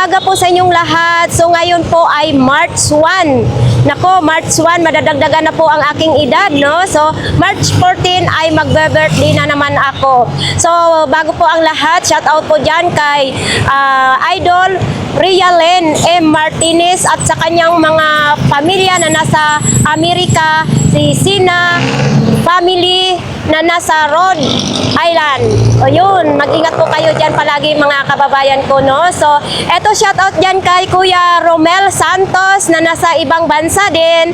umaga po sa inyong lahat. So ngayon po ay March 1. Nako, March 1, madadagdagan na po ang aking edad, no? So March 14 ay magbe-birthday na naman ako. So bago po ang lahat, shout out po dyan kay Idol Rialen M. Martinez at sa kanyang mga pamilya na nasa Amerika, si Sina family na nasa Rhode Island. O yun, mag-ingat po kayo dyan palagi mga kababayan ko, no? So, eto shoutout dyan kay Kuya Romel Santos na nasa ibang bansa din.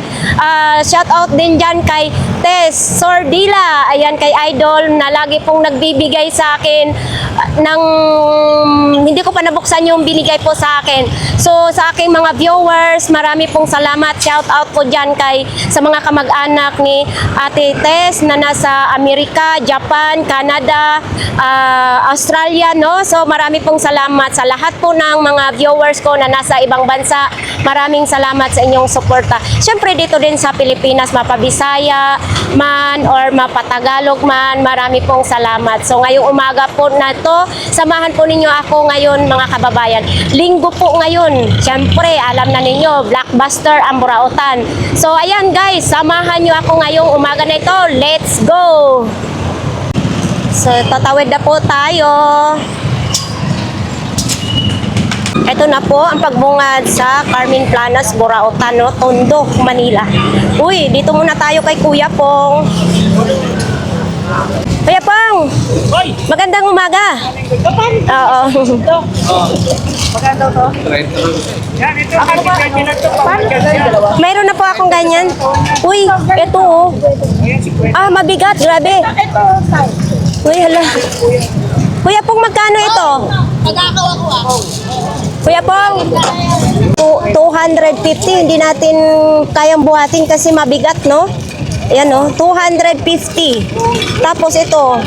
Shoutout din dyan kay Tess Sordila. Ayan, kay Idol na lagi pong nagbibigay sa akin ng hindi ko pa nabuksan yung binigay po sa akin. So, sa aking mga viewers, marami pong salamat. Shoutout po dyan kay sa mga kamag-anak ni Ate Tess na nasa Amerika, Japan, Canada, Australia, no? So marami pong salamat sa lahat po ng mga viewers ko na nasa ibang bansa. Maraming salamat sa inyong suporta. Siyempre dito din sa Pilipinas, mapabisaya man or mapatagalog man, marami pong salamat. So ngayong umaga po na to, samahan po ninyo ako ngayon mga kababayan. Linggo po ngayon. Siyempre, alam na ninyo, blockbuster ang Burautan. So ayan guys, samahan nyo ako ngayong umaga na ito. Let's go! So, tatawid na po tayo. Ito na po ang pagbungad sa Carmen Planas, Burautan, no? Tondo, Manila. Uy, dito muna tayo kay Kuya Pong. Kuya Pong! Magandang umaga. Oo. Maganda to? Yan, ito. Mayroon na po akong ganyan. Uy, ito oh. Mabigat, grabe. Uy, hala. Kuya Pong, magkano ito? Magkakawa ko ako. Kuya Pong, 250. Hindi natin kayang buhatin kasi mabigat, no? Ayan, no? 250. Tapos ito,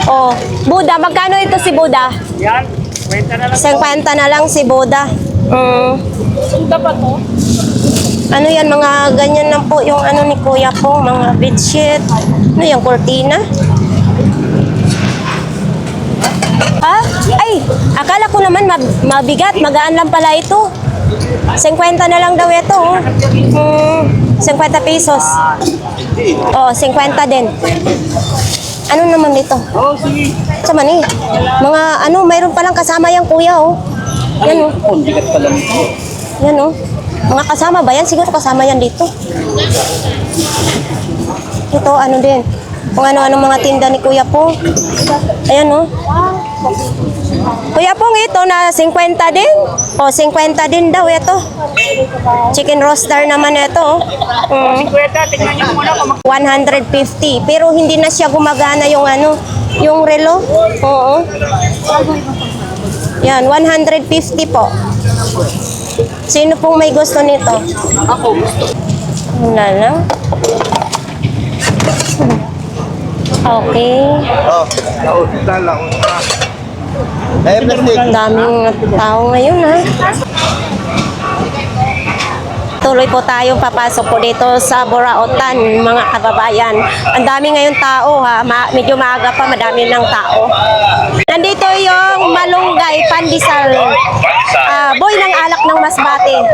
oh, Buda. Magkano ito si Buda? Yan, 50 na lang. 50 na lang si Buda. Dapat mo? Ano yan, mga ganyan lang po yung ano ni Kuya Pong, mga bedsheet. Ano yung cortina? Ha? Ay, akala ko naman mabigat, magaan lang pala ito. 50 na lang daw ito. 50 pesos. Oh, 50 din. Ano naman dito? Oh, sige. Sa mani? Mga ano, mayroon palang kasama yung kuya, oh. Yan, oh. Oh, bigat pala nito. Yan, oh. Mga kasama ba yan? Siguro kasama yan dito. Ito, ano din. Kung ano-ano mga tinda ni Kuya Pong. Ayan, oh. Kuya Pong, ito na 50 din. O, 50 din daw ito. Chicken roaster naman ito, oh. 50, tingnan niyo muna kung 150. Pero hindi na siya gumagana yung ano, yung relo. Oo. Yan, 150 po. Sino pong may gusto nito? ako gusto. Wala lang. Okay. Oh, naunta lang. Plastic. Ang daming tao ngayon, ha? Tuloy po tayong papasok po dito sa Burautan, mga kababayan. Ang dami ngayon tao, ha? Medyo maaga pa, madami ng tao. Nandito yung malunggay, pandesal. Boy ng alak ng Masbate.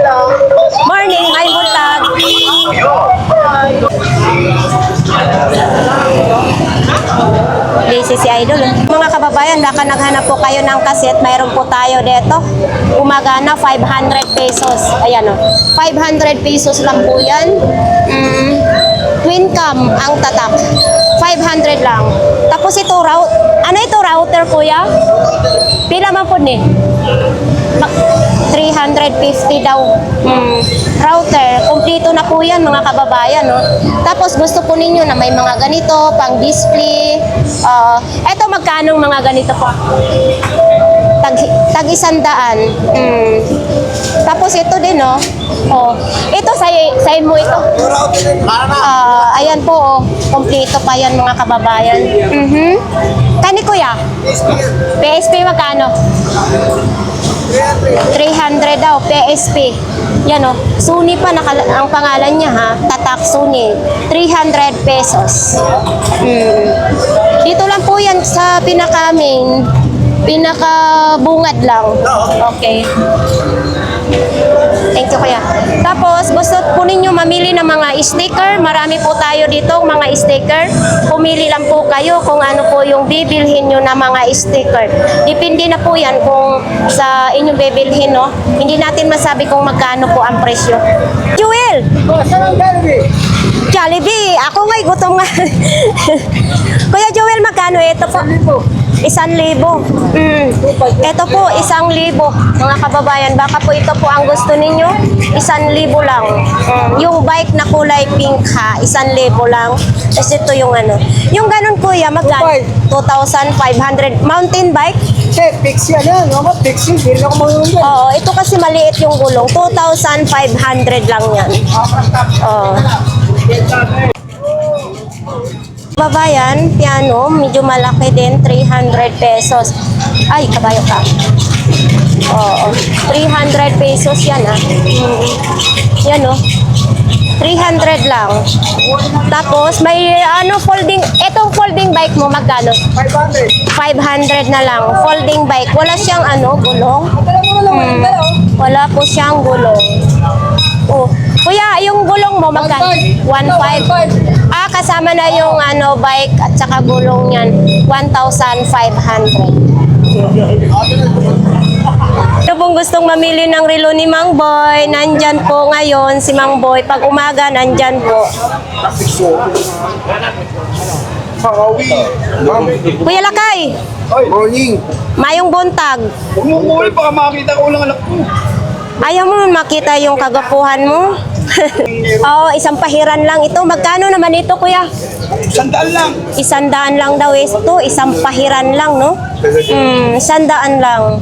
Morning, ay buntag. Busy si Idol. Mga kababayan, baka naghanap po kayo ng kaset, mayroon po tayo dito. Umagana, 500 pesos. Ayan o. 500 pesos lang po yan. Twin cam ang tatak. 500 lang. Tapos ito, ano ito, router kuya? Pila man po ni? 350 daw. Router. Kompleto na po yan mga kababayan. No? Tapos gusto po ninyo na may mga ganito, pang display. Eto magkano mga ganito po? Tag 100. Tapos ito din, no? Oh. Ito, sa mo ito. Ayan po, oh. Kompleto pa yan mga kababayan. Kani kuya? PSP magkano? 300 daw, PSP. Yan o, Sony pa ang pangalan niya ha, Tatak Sony. 300 pesos. Dito lang po yan sa pinaka-main. Pinakabungad lang. Okay. Thank you, kuya. Tapos, gusto po ninyo mamili ng mga sticker. Marami po tayo dito, mga sticker. Pumili lang po kayo kung ano po yung bibilhin nyo na mga sticker. Depende na po yan kung sa inyong bibilhin, no? Hindi natin masabi kung magkano po ang presyo. Jewel! Jollibee! Ako nga'y gutom nga. Kuya Joel, magkano ito po? 1,000. Ito po, 1,000. Mga kababayan, baka po ito po ang gusto ninyo. 1,000 lang. Yung bike na kulay pink ha, 1,000 lang. Tapos ito yung ano. Yung ganun kuya, magkano? 2,500. Mountain bike? Pixie yan. Ako, Pixie. Hindi ako marunong yan. Oo, ito kasi maliit yung gulong. 2,500 lang yan. Oo. Babayan, piano, medyo malaki din, 300 pesos. Ay, kabayo ka. Oo, 300 pesos yan ah. Yan oh. 300 lang. Tapos may ano folding, etong folding bike mo magkano? 500. 500 na lang. Folding bike. Wala siyang ano, gulong. Wala po siyang gulong. Oh. Kuya, yung gulong mo magkano? 1.5. Ah, kasama na yung ano bike at saka gulong niyan. 1,500. Ito pong gustong mamili ng relo ni Mang Boy, nandyan po ngayon si Mang Boy. Pag umaga, nandyan po. Pakawi. Ma'am. Kuya Lakay, Morning. mayong buntag. Huwag mo umuwi, baka makita ko lang anak ko. Ayaw mo makita yung kagapuhan mo? Oo, isang pahiran lang ito. Magkano naman ito, kuya? 100 lang. 100 lang daw ito. Isang pahiran lang, no? 100 lang.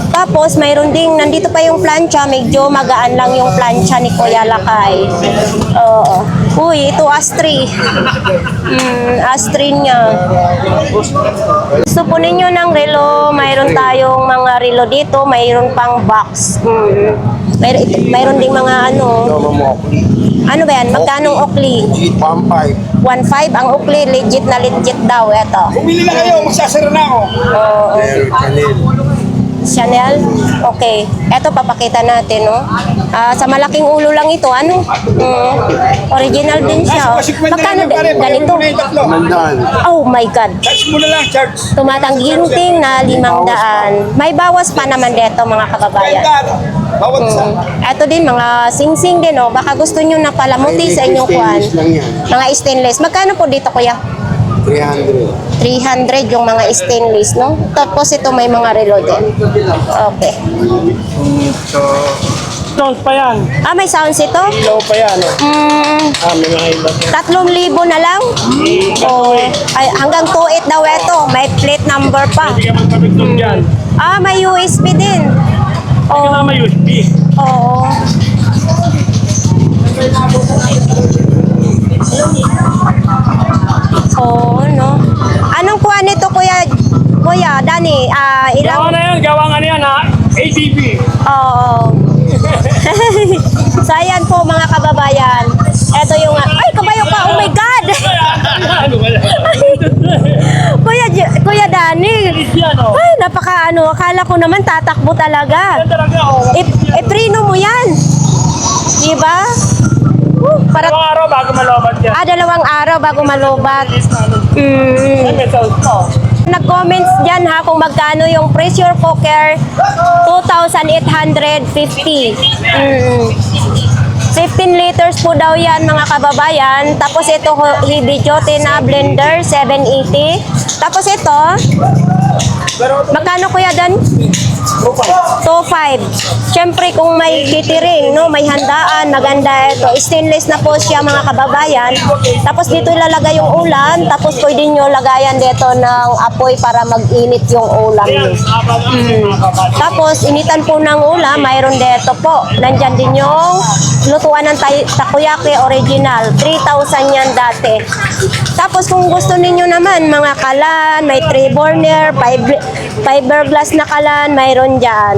Tapos, mayroon ding, nandito pa yung plancha. Medyo magaan lang yung plancha ni Kuya Lakay. Oo. Uy, ito Astri. Astri niya. Gusto po ninyo ng relo, mayroon tayong mga relo dito, mayroon pang box. Mayroon ding mga ano. Ano ba yan? Magkano Oakley? 1.5. 1.5 ang Oakley, legit na legit daw. Ito. Bumili na kayo, magsasara na ako. Oo. Chanel. Chanel? Okay. Ito, papakita natin, no? Sa malaking ulo lang ito, ano? Original din siya. Oh. Magkano din? Ganito? Mandaan. Oh my God. Charge mo na lang, charge. Tumatangginting na 500. May bawas pa naman dito, mga kababayan. Bawat isa. Ito din, mga sing-sing din, oh. Baka gusto nyo na palamuti sa inyong kwan. Stainless lang yan. Mga stainless. Magkano po dito, kuya? 300. 300 yung mga stainless, no? Tapos ito may mga relo din. Okay. Sound pa yan. Ah, may sounds ito? Ilaw pa yan. Mm, May mga ilaw. 3,000 na lang? Oh, ay, hanggang 2.8 daw ito. May plate number pa. Hindi ka magkabigtog dyan. Ah, may USB din. Ito na may USB. Oo. Oo, no? Anong kuha nito, Kuya? Kuya, Dani, Gawa ilang? na yan, gawa nga na yan ha. ADB. Oo. So, ayan po, mga kababayan. Ito yung, ay, kabayo ka, oh my God! Ano wala? Kuya Dani, Yan o. ay, napaka ano, akala ko naman tatakbo talaga. Yan talaga o. Prino mo yan. Diba? Para, Dalawang araw bago malobat yan. 2 araw bago malobat. Yan may sound pa. Nag-comments dyan ha kung magkano yung pressure cooker, 2,850. 15 liters po daw yan, mga kababayan. Tapos ito heavy duty na blender, 780. Tapos ito, magkano kuya Dan? 2.5. Siyempre kung may catering, no, may handaan, maganda ito. Stainless na po siya, mga kababayan. Tapos dito ilalagay yung ulam, tapos pwede nyo lagayan dito ng apoy para mag-init yung ulam nyo. Tapos initan po ng ulam, mayroon dito po. Nandyan din yung lutuan ng takoyaki original. 3,000 yan dati. Tapos kung gusto ninyo naman, mga kalan, may 3 burner, fiberglass na kalan, mayroon dyan.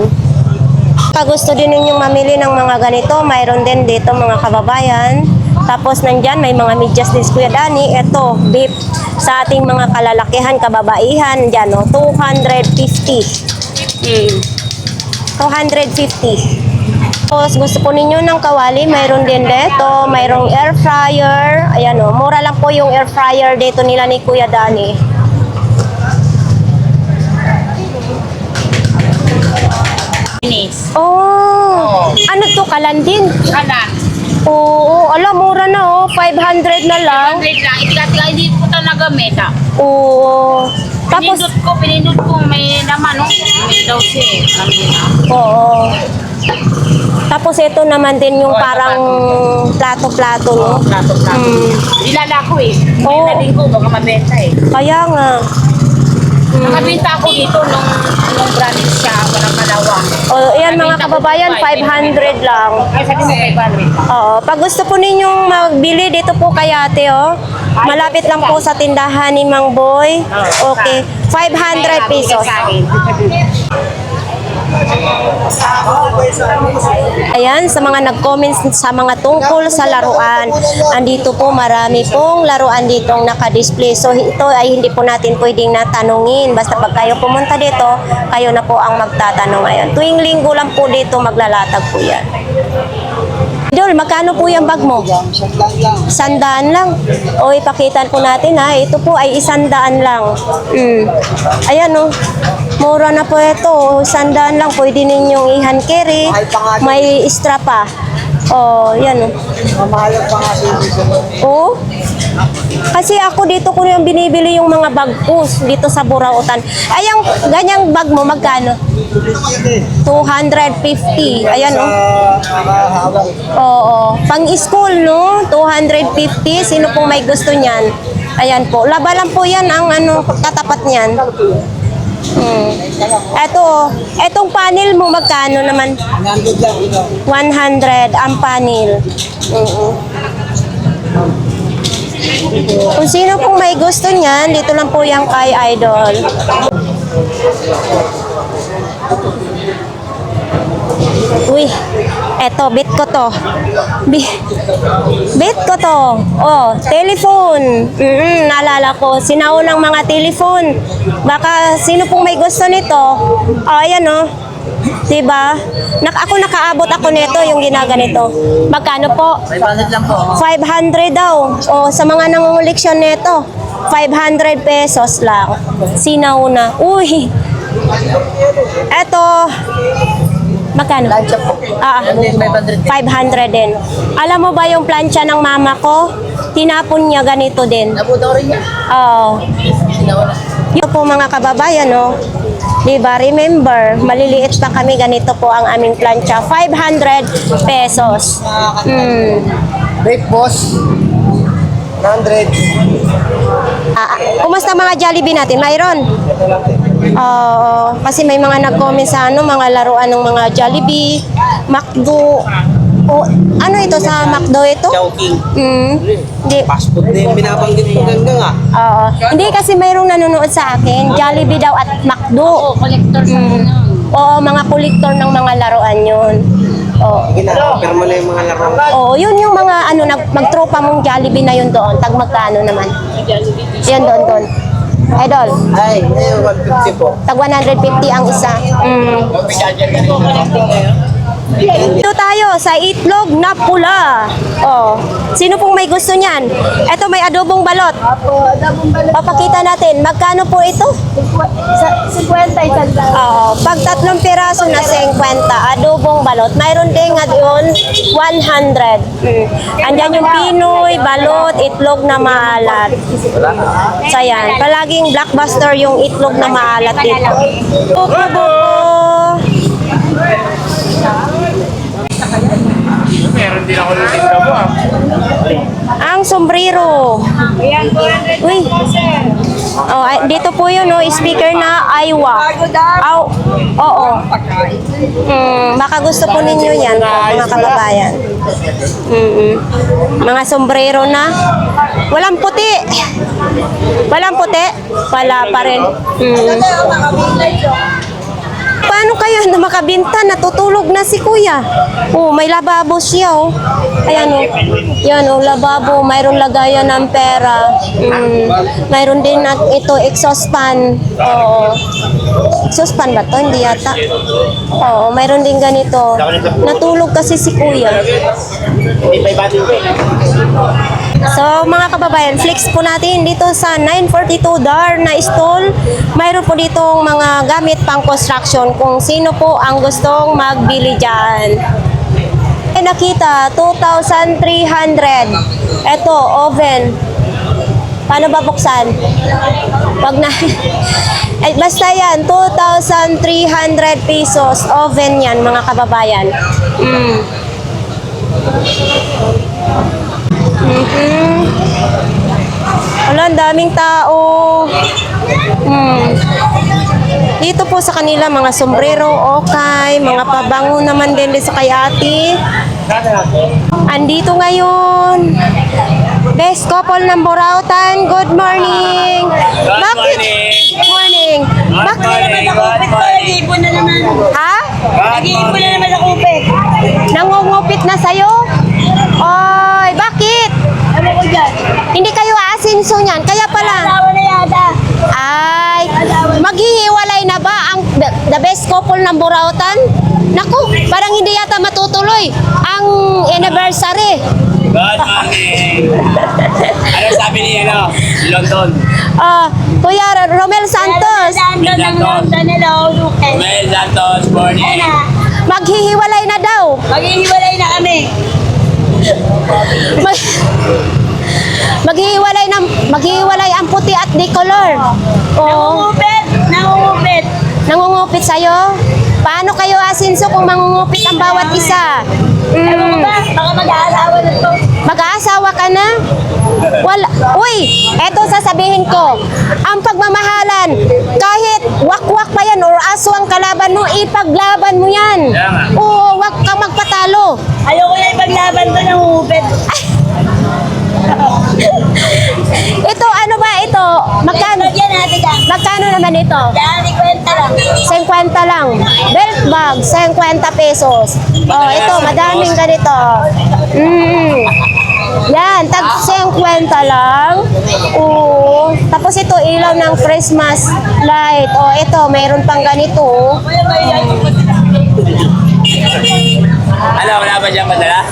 Gusto din ninyong mamili ng mga ganito, mayroon din dito mga kababayan. Tapos nandyan may mga medyas din si Kuya Dani. Ito, beef sa ating mga kalalakihan, kababaihan. Dyan, 250. 250. Tapos gusto po ninyo ng kawali, mayroon din dito, mayroong air fryer. Ayan mura lang po yung air fryer dito nila ni Kuya Dani. Oh, ano to, kalandin? Ana. Oo, alam, mura na 500 na lang. 100 lang. Itiga-tiga, hindi po ito nagamit ah. Oo. Tapos, Pinindot ko, may naman, no? May daw siya, kami na. oo. Tapos ito naman din yung parang plato-plato, no? Plato-plato. Nilala ko eh. Oo. Nilala din ko, baka mabenta eh. Kaya nga. Nakabenta ako dito nung branch siya, parang kalawang. O, yan mga kababayan, 500 lang. Ay, sabi mo 500. Oo, pag gusto po ninyong magbili dito po kay ate, malapit lang po sa tindahan ni Mang Boy. Okay, 500 pesos. Ayan, sa mga nag-comment sa mga tungkol sa laruan, andito po marami pong laruan ditong naka-display. So ito ay hindi po natin pwedeng natanungin. Basta pag kayo pumunta dito, kayo na po ang magtatanong ngayon. Tuwing linggo lang po dito maglalatag po yan. Idol, magkano po yung bag mo? Sandaan 100 lang. lang. O, ipakitan po natin ha. Ito po ay 100 lang. Ayan mura na po ito. 100 lang. Pwede ninyong i-hand carry. May extra pa. Yan Mamahal pa nga Oh. Kasi ako dito ko yung binibili yung mga bag ko dito sa Burautan. Ay, yung ganyang bag mo, magkano? 250. Ayan Nakahawak. Oo. Pang school, no? 250. Sino pong may gusto niyan? Ayan po. Laba lang po yan ang katapat niyan. Etong panel mo, magkano naman? 100 lang. 100 ang panel. Kung sino pong may gusto niyan, dito lang po yung kay Idol. Uy, eto, bit ko to. Bit ko to. Telephone. Naalala ko, sinaunang mga telephone. Baka sino pong may gusto nito? Ayan diba? Ako nakaabot ako nito, yung ginaganito. Magkano po? 500 lang po. 500 daw. Sa mga nangunguliksyon nito, 500 pesos lang. Sinauna. Uy! Eto, magkano? Plancha po. 500 500 din. Alam mo ba yung plancha ng mama ko? Tinapon niya ganito din. Nabuto rin niya. Oo. Yun po mga kababayan, Diba? Remember, maliliit pa kami, ganito po ang aming plancha. 500 pesos. Break boss. 100. Kumusta mga Jollibee natin? Mayroon? Kasi may mga nag-comment sa mga laruan ng mga Jollibee, McDo. Ano ito sa McDo ito? Chowking. Hindi. Fast food din binabanggit mo ganda nga. Hindi kasi mayroong nanonood sa akin. Jollibee daw at McDo. Collector sa mga. Oo, mga kolektor ng mga laruan yun. Pero mo na yung mga laro. Yun yung mga magtropa mong Jollibee na yun doon. Tag magkano naman? Yan doon. Idol, Ay, ngayon 150 po. tag 150 ang isa. Dito tayo sa itlog na pula. Sino pong may gusto niyan? Ito may adobong balot. Papakita natin. Magkano po ito? 50 isang Pag 3 piraso na 50, adobong balot. Mayroon din nga doon 100. Andyan yung Pinoy, balot, itlog na maalat. So yan, palaging blockbuster yung itlog na maalat dito. Buko-buko. Meron din ako ng mo Ang sombrero. Uy. Dito po yun, speaker na Aiwa. Oo. Baka gusto po ninyo yan, mga kababayan. Mga sombrero na. Walang puti. Walang puti? Wala pa rin. Paano kaya na makabinta? Natutulog na si kuya. Oh, may lababo siya oh. Ayan oh. Yan oh, lababo. Mayroong lagayan ng pera. Mayroon din ito, exhaust fan. Oo. Exhaust fan ba to? Hindi yata. Oo, mayroon din ganito. Natulog kasi si kuya. So mga kababayan, flex po natin dito sa 942 Dar na stall. Mayroon po ditong mga gamit pang construction kung sino po ang gustong magbili dyan. Nakita, 2,300. Ito, oven. Paano ba buksan? Wag na. Basta yan, 2,300 pesos. Oven yan, mga kababayan. Wala, ang daming tao. Dito po sa kanila, mga sombrero, okay. Mga pabango naman din sa kay ate. Andito ngayon. Best couple ng Burautan. Good morning. Bakit? Morning. Bakit? Nag-iipon na naman. Ha? Nag-iipon na naman sa kupit. Nangungupit na sa'yo? Oy, bakit? Ano ko dyan? Hindi kayo aasinso niyan. Kaya pala. Asawa na yata. Ay, maghihiwalay na ba ang the best couple ng Burautan? Naku, parang hindi yata matutuloy ang anniversary. Good morning! Ano sabi ni London? Kuya Romel Santos, London ng London. Hello, Lucas. Mel Santos, morning! Ayan na. maghihiwalay na daw. Maghihiwalay na kami. Maghihiwalay ang puti at decolor. Oo. Nangungupit. Nangungupit. Nangungupit sa'yo? Paano kayo asinso kung mangungupit ang bawat isa? Ewan ko ba? Baka mag-aasawa na to. Mag-aasawa ka na? Wala. Uy, eto sasabihin ko. Ang pagmamahalan, kahit wakwak pa yan or aso ang kalaban mo, ipaglaban mo yan. Oo, wag kang magpatalo. Ayoko na ipaglaban to, nangungupit. Ito, ano ba ito? Magkano? Lagyan natin ka. Magkano naman ito? Yan, ikwenta lang. 50 lang. Belt bag, 50 pesos. Oh, ito, madaming ganito. Yan, tag 50 lang. Oo. Tapos ito, ilaw ng Christmas light. Oh, ito, mayroon pang ganito. Ano, wala ba dyan madala?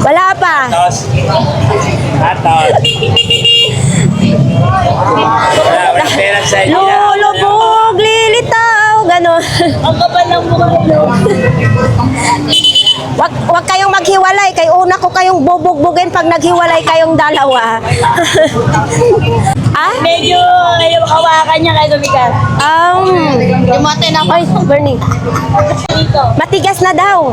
Wala pa. Tos. Atos. Wala pera sa inyo. Lulubog, lilitaw, gano'n. Ang kapal ng mukha nyo. Wag kayong maghiwalay. Kay una ko kayong bubugbugin pag naghiwalay kayong dalawa. Ah? Medyo kawakan niya kayo tumigas. Lumate na. Ay, burning. Dito. Matigas na daw.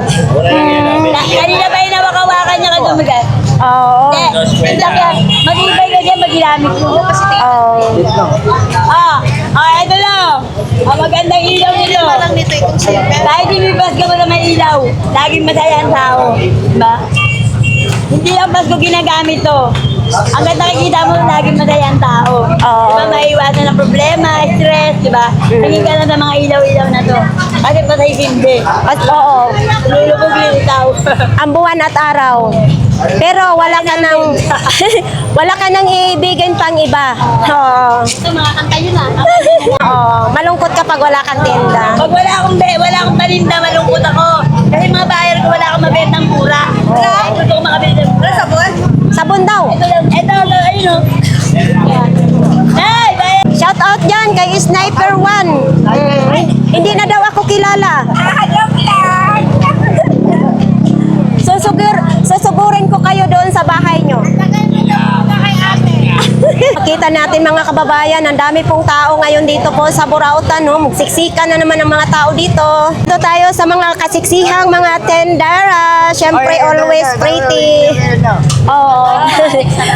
Kanina ba yung nawakawakan niya kayo tumigas? Oo. Hindi, yan. Mag-ibay ka dyan, mag-ilamit mo. Ito lang. Ang magandang ilaw nito. Kahit ibibas ka mo na may ilaw, laging masaya ang tao. Diba? Hindi lang Pasko ginagamit to. Ang ganda nakikita mo, laging masaya ang tao. Diba, maiiwasan ng problema, stress, diba? Tingin ka na sa mga ilaw-ilaw na to. Kasi pasay hindi. Oo. Lulubog yung tao. Ang buwan at araw. Pero wala ka nang wala ka nang ibigin pang iba. Oo. Ito, mga kanta yun ah. Oo. Malungkot kapag wala kang tinda. Pag wala akong talinda, malungkot ako. Kasi mga buyer ko, wala akong mabentang mura. Gusto ko makabili ng mura. Sabon? Sabon daw. Ito, ayun o. Hey, buyer! Shout out dyan kay Sniper 1. Hindi na daw ako kilala. Susugurin ko kayo doon sa bahay nyo. Makita natin mga kababayan, ang dami pong tao ngayon dito po sa Burautan. No? Magsiksikan na naman ang mga tao dito. Dito tayo sa mga kasiksihang mga tendera. Siyempre, always pretty. Oh.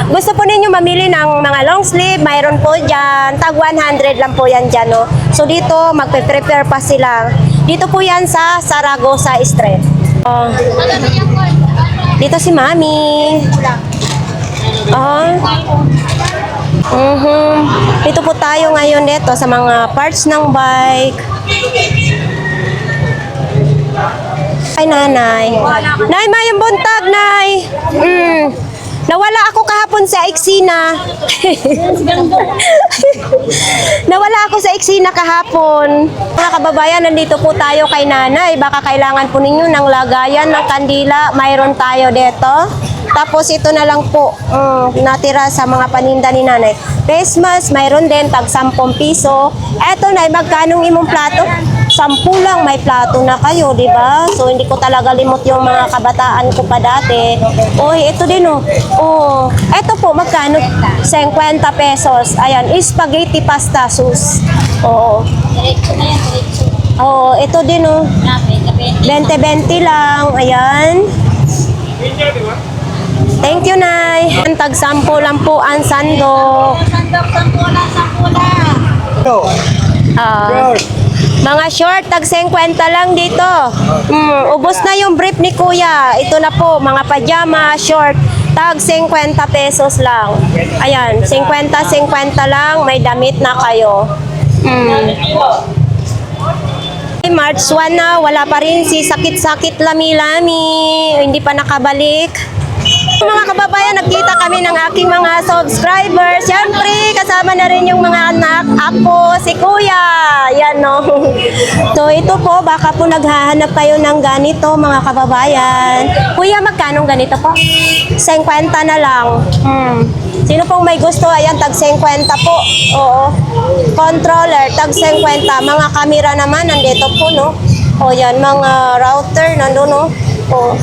Gusto po ninyo mamili ng mga long sleeve, mayroon po dyan. Tag 100 lang po yan dyan. No? So dito, magpe-prepare pa sila. Dito po yan sa Saragosa Street. Oh. Dito si Mami. Dito po tayo ngayon dito sa mga parts ng bike. Ay, nanay. Nay, mayong buntag, nay. Nawala ako kahapon sa eksina. Nawala ako sa eksina kahapon. Mga kababayan, nandito po tayo kay nanay. Baka kailangan po ninyo ng lagayan ng kandila. Mayroon tayo dito. Tapos ito na lang po natira sa mga paninda ni nanay. Face mask, mayroon din, tag 10 piso. Eto na, magkanong imong plato? 10 lang, may plato na kayo, di ba? So, hindi ko talaga limot yung mga kabataan ko pa dati. Uy, ito din, oh. Oh, ito po, magkano? 50 pesos. Ayan, spaghetti pasta sauce. Oo. Oo, ito din, oh. 20-20 lang. Ayan. Thank you, Nay. Tag 10 lang po ang sandok. Mga short, tag 50 lang dito. Ubos na yung brief ni Kuya. Ito na po, mga pajama, short, tag 50 pesos lang. Ayan, 50-50 lang, may damit na kayo. March 1 na, wala pa rin si Sakit-Sakit Lami-Lami. Hindi pa nakabalik. Mga kababayan, nagkita kami ng aking mga subscribers. Siyempre, kasama na rin yung mga anak. Ako, si Kuya. Yan, no. So, ito po, baka po naghahanap kayo ng ganito, mga kababayan. Kuya, magkano ganito po? 50 na lang. Sino pong may gusto? Ayan, tag 50 po. Oo. Controller, tag 50. Mga camera naman, nandito po, no. O, yan, mga router, nandun, no. O.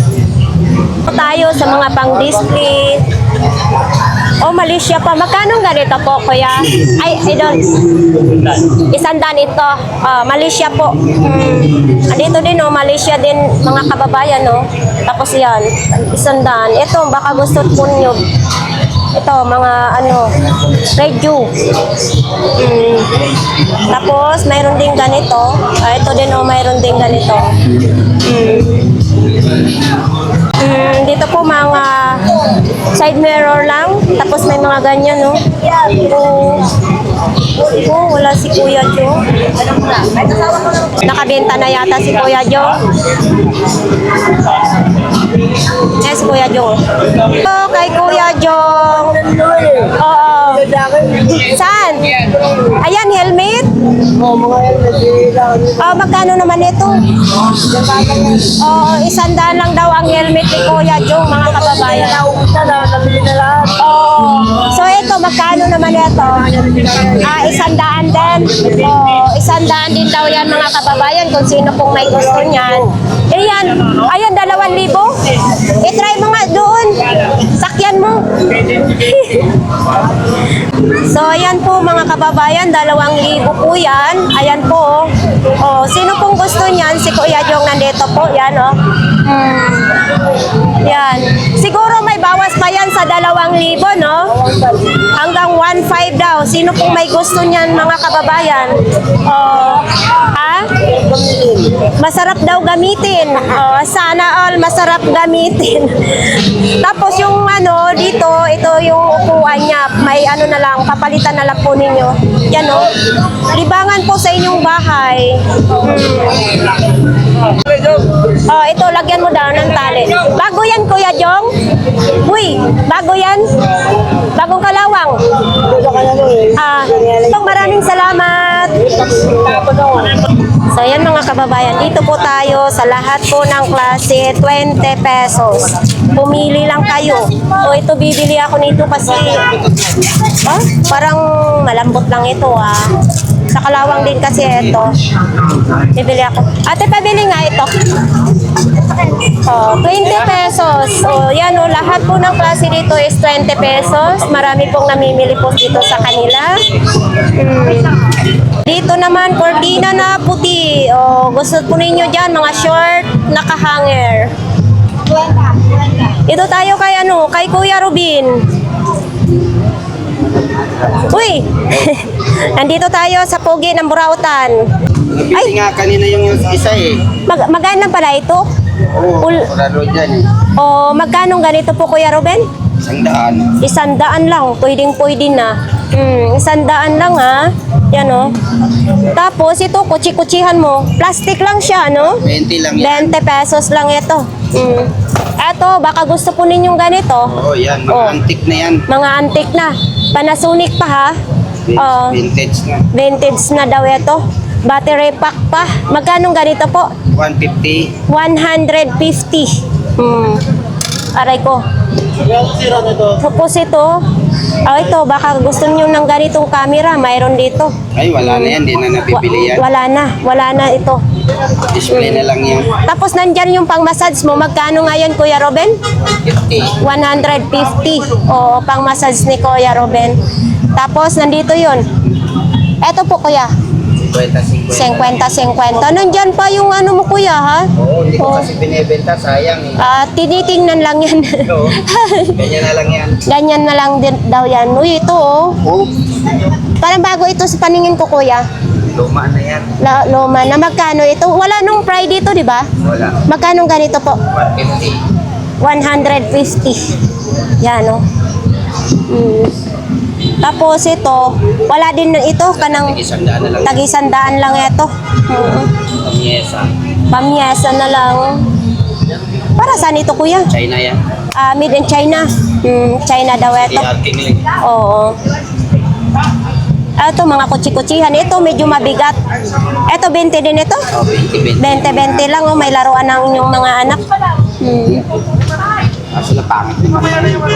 Tayo sa mga pang-display. Oh, Malaysia pa. Magkano ganito po, Kuya? Ay, I don't. 100 ito. Malaysia po. Andito din, oh, Malaysia din, mga kababayan, no? Tapos yan, 100. Ito, baka gusto po nyo. Ito, mga ano, radio. Tapos, mayroon din ganito. Ito din, oh, mayroon din ganito. Dito po mga side mirror lang. Tapos may mga ganyan, no? Wala si Kuya Jo. Nakabenta na yata si Kuya Jo. Yes, Kuya Jo. Kay Kuya Jo. Oo. Saan? Ayan, helmet. Magkano naman ito? 100 lang daw ang helmet ni Kuya Jo, mga kababayan. So ito, magkano naman ito? 100 din. 100 din daw yan, mga kababayan, kung sino pong may gusto niyan. Ayan, 2,000. I-try mo nga doon. Sakyan mo. So, ayan po, mga kababayan, 2,000 po yan. Ayan po. Sino pong gusto niyan? Si Kuya Jong nandito po. Yan, oh. Yan. Siguro may bawas pa yan sa 2,000, no? Hanggang 1,500 daw. Sino pong may gusto niyan, mga kababayan? Masarap daw gamitin. Sana all masarap gamitin. Tapos yung ano, dito, ito yung upuan niya. May ano na lang, papalitan na lang po ninyo. Yan, oh. Libangan po sa inyong bahay. Ito, lagyan mo daw ng tali. Bago yan, Kuya Jong? Uy, bago yan? Bagong kalawang? Maraming salamat. So, yan mga kababayan. Dito po tayo sa lahat po ng klase, 20 pesos. Pumili lang kayo. Ito, bibili ako nito kasi parang malambot lang ito, Sa kalawang din kasi ito. Bibili ako. Ate, pabili nga ito. 20 pesos. Yan, lahat po ng klase dito is 20 pesos. Marami pong namimili po dito sa kanila. Dito naman, cortina na puti. Gusto po ninyo dyan, mga short, naka-hanger. Ito tayo kay Kuya Rubin. Uy! Nandito tayo sa Pogi ng Burautan. Nabili nga kanina yung isa eh. Magkano pala ito? Laro dyan eh. Magkano ganito po, Kuya Ruben? 100. 100 lang. Pwedeng-pwede na. 100 lang, Yan o. Tapos ito, kutsi-kutsihan mo. Plastic lang siya, no? 20 lang yan. 20 pesos lang ito. Eto, baka gusto po ninyong ganito. Oo, yan. Mga Oh. antique na yan. Mga antique na. Panasonic pa ha. Oo. Vintage na. Vintage na daw ito. Battery pack pa. Magkano ganito po? 150. 150. Aray ko. Tapos ito. Ito, baka gusto niyo ng ganitong camera. Mayroon dito. Ay, wala na yan. Di na nabibili yan. Wala na ito. Display na lang yan. Tapos nandyan yung pang-massage mo. Magkano ngayon, Kuya Robin? 50. 150. Oo, pang-massage ni Kuya Robin. Tapos nandito yun. Eto po, Kuya. 50. 50. Nandyan pa yung ano mo, Kuya, ha? Oo, hindi ko Oo. kasi binibenta. Sayang eh. Tinitingnan lang yan. Oo. Ganyan na lang yan. Ganyan na lang din daw yan. Uy, ito oh. Oh, Parang bago ito sa paningin ko, Kuya. luma na yan. Loma na magkano ito? Wala nung fry dito, di ba? Wala. Magkano ganito po? 150. 150. Yan, oh. Tapos ito, wala din ito, kanang Isang daan na lang. tag-100 lang ito. Pamyesa. Pamyesa na lang. Para saan ito, Kuya? China yan. Made in China. China daw ito. PR King Oo. Ito, mga kutsi-kutsihan. Ito, medyo mabigat. Ito, 20 din ito? Oh, 20. 20 lang. Oh, may laruan ng inyong mga anak. Kaso na pangit.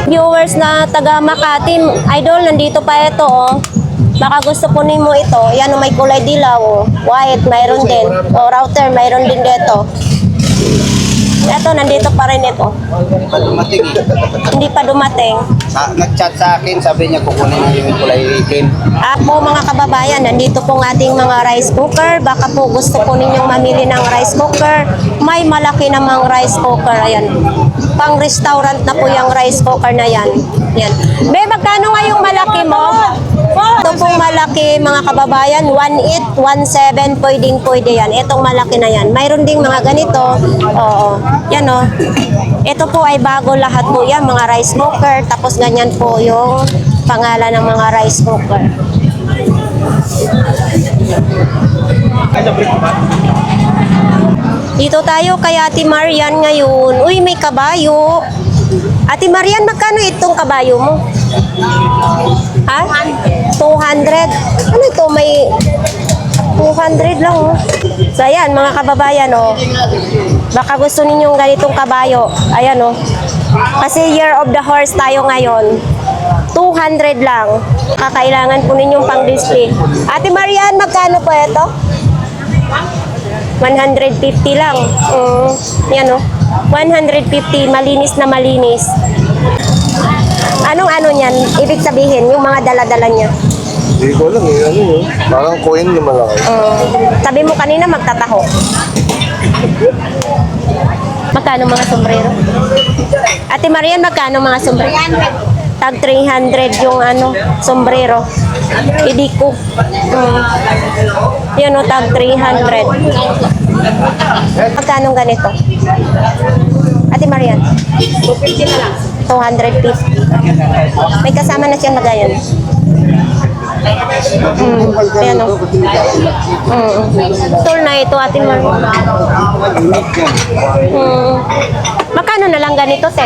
Viewers na taga Makati, idol, nandito pa ito. Oh. Baka gusto po mo ito. Yan, oh, may kulay dilaw. Oh. White, mayroon din. O, router, mayroon din dito. Ito, nandito pa rin ito. Pa dumating eh. Hindi pa dumating. Nag-chat sa akin, sabi niya kukunin niya yung kulay itim. Po mga kababayan, nandito pong ating mga rice cooker. Baka po gusto po ninyong mamili ng rice cooker. May malaki namang rice cooker. Ayan. Pang restaurant na po yung rice cooker na yan. Yan. Be, magkano nga yung malaki mo? Ito pong malaki mga kababayan, 1.8, 1.7, pwede yan. Itong malaki na yan. Mayroon ding mga ganito. Oo. Yan o. Ito po ay bago lahat po yan, mga rice cooker. Tapos ganyan po yung pangalan ng mga rice cooker. Dito tayo kay Ate Marian ngayon. Uy, may kabayo. Ate Marian, magkano itong kabayo mo? Ha? 200. Ano ito? May 200 lang, oh. So, ayan, mga kababayan, oh. Baka gusto ninyong ganitong kabayo. Ayan, oh. Kasi Year of the Horse tayo ngayon. 200 lang. Kakailangan po ninyong pang-display. Ate Marian, magkano po ito? 150 lang. Yan, oh. 150. Malinis na malinis. Anong ano niyan? Ibig sabihin, yung mga dala-dala niya. Hindi ko lang eh. Ano yun? Parang coin na malaki. Sabi mo kanina magtataho. Magkano mga sombrero? Ate Marian, magkano mga sombrero? Tag 300 yung ano, sombrero. Hindi ko. Yun o, tag 300. Magkano ganito? Ate Marian? 250. May kasama na siyang lagayan. Ayan o. Tool na ito, Ate Marian. Magkano na lang ganito, te?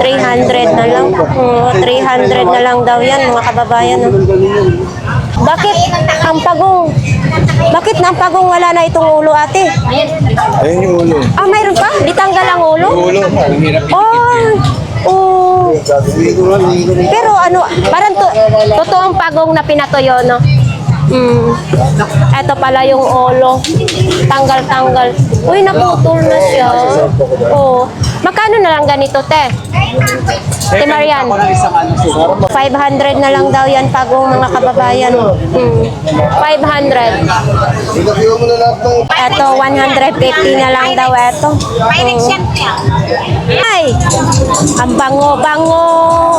300 na lang. 300 na lang daw yan, mga kababayan. Bakit ang pagong? Bakit na ang pagong wala na itong ulo, ate? Ayun yung ulo. Mayroon pa? Di tanggal ang ulo? Ulo. Oh. Hindi ko lang. Pero ano, parang totoong pagong na pinatuyo, no? Ito pala yung ulo. Tanggal-tanggal. Uy, naputol na siya. Oh. Magkano na lang ganito, te? Te Marian. 500 na lang daw yan pagong mga kababayan. 500. Ilakiyo mo na lahat ng... Ito, 150 na lang daw ito. Ay, ang bango-bango.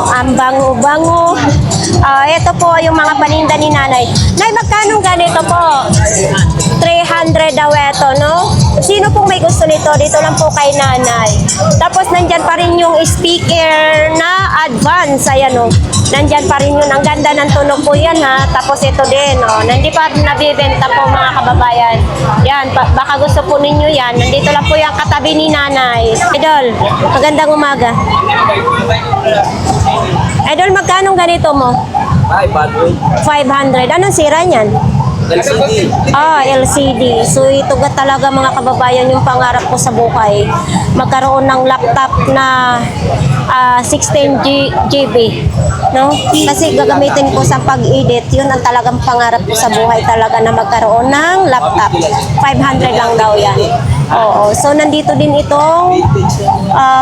Ang bango-bango. Ito po yung mga paninda ni nanay. Nay, magkano ganito po? 300 daw ito, no? Sino pong may gusto nito? Dito lang po kay nanay. Tapos nandyan pa rin yung speaker na advance. Ayan o. Nandyan pa rin yun. Ang ganda ng tunog po yan ha. Tapos ito din o. Nandi pa rin nabibenta po mga kababayan. Yan. Baka gusto po ninyo yan. Nandito lang po yung katabi ni nanay. Idol, magandang umaga. Idol, magkano ganito mo? Ay, Padre. 500. Anong sira niyan? LCD. LCD. So ito ga talaga mga kababayan yung pangarap ko sa buhay. Magkaroon ng laptop na 16 GB. No? Kasi gagamitin ko sa pag-edit. Yun ang talagang pangarap ko sa buhay talaga na magkaroon ng laptop. 500 lang daw yan. Oo. So nandito din itong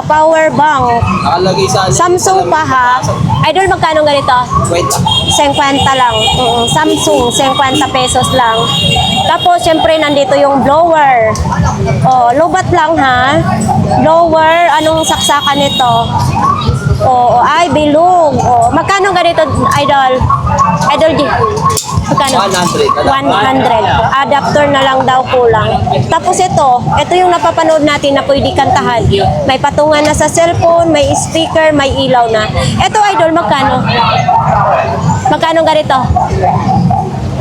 power bank. Nakalagay sa Samsung pa ha. Idol, magkano ganito? Wait. 50 lang. Samsung, 50 pesos lang. Tapos, syempre, nandito yung blower. Oh, lubat lang ha. Blower, anong saksakan nito? Oh, ay, bilog. Oh, magkano ganito, Idol? Idol G. Magkano? 100. 100. Adapter na lang daw kulang. Tapos ito yung napapanood natin na pwede kantahan. May patungan na sa cellphone, may speaker, may ilaw na. Ito, Idol, magkano? Magkano ganito?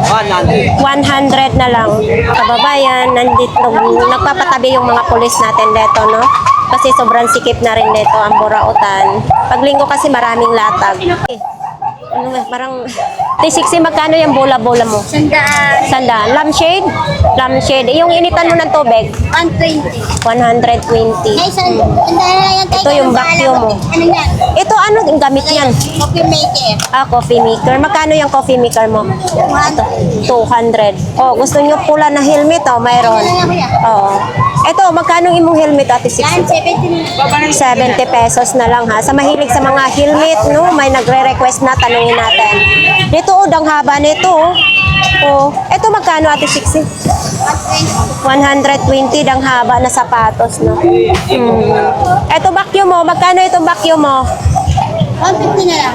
100. 100 na lang. Kababayan, nandito, nagpapatabi yung mga pulis natin dito, no? Kasi sobrang sikip na rin dito ang Burautan. Pag linggo kasi maraming latag. Ano ba, parang 360, magkano yung bola-bola mo? Sandaan. Lampshade? Lampshade. Yung initan mo ng tubig? 120. 120. Ito yung vacuum mo. Ano yan? Ito, ano yung gamit yan? Coffee maker. Coffee maker. Magkano yung coffee maker mo? 200. Oh, gusto nyo pula na helmet? Oh, mayroon. Oo. Ito, magkano imong helmet, Ate Yan, 60? 70. 70 pesos na lang ha. Sa mahilig sa mga helmet, no, may nagre-request na, tanungin natin. Dito, ang haba nito. Oh, ito magkano, Ate 60? 120 ang haba na sapatos, no. Ito vacuum mo, magkano itong vacuum mo? 150 na lang.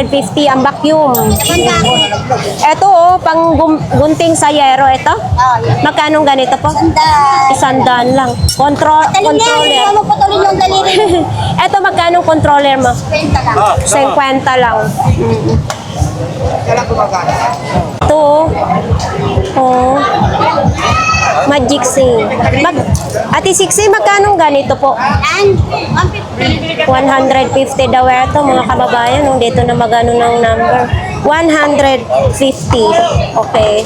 150 ang vacuum. Banda ako. Ito pang gunting sa yero ito. Oh, yan. Magkano ganito po? Banda. 100 lang. Controller. Hindi mo putulin yung daliri. Ito magkano controller mo? 20 lang. 50 lang. Ito. Oh. Magic Sing. Ate Sixi, magkano ganito po? Yan, 150. 150 daw ito mga kababayan. Nung dito na magano ng number. 150. Okay.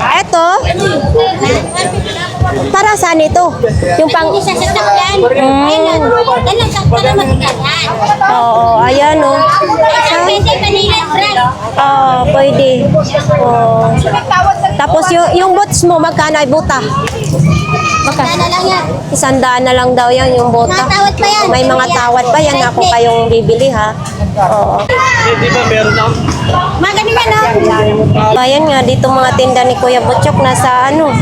Ito, para saan ito? Yung pang... Isa sa sakyan. Ayun, ganun, sakto na magkakan. Oo, ayan o. Isang pwede panilat, Brad. Oo, pwede. Oo. Tapos yung boots mo, magkano ay buta? Sana lang yan. 100 na lang daw yan yung buta. Mga tawad pa yan. May mga tawad pa yan ako kayong bibili ha. Oo. Mga ganun yan, no? Ayan nga, dito mga tinda ni Kuya Butchok nasa ano.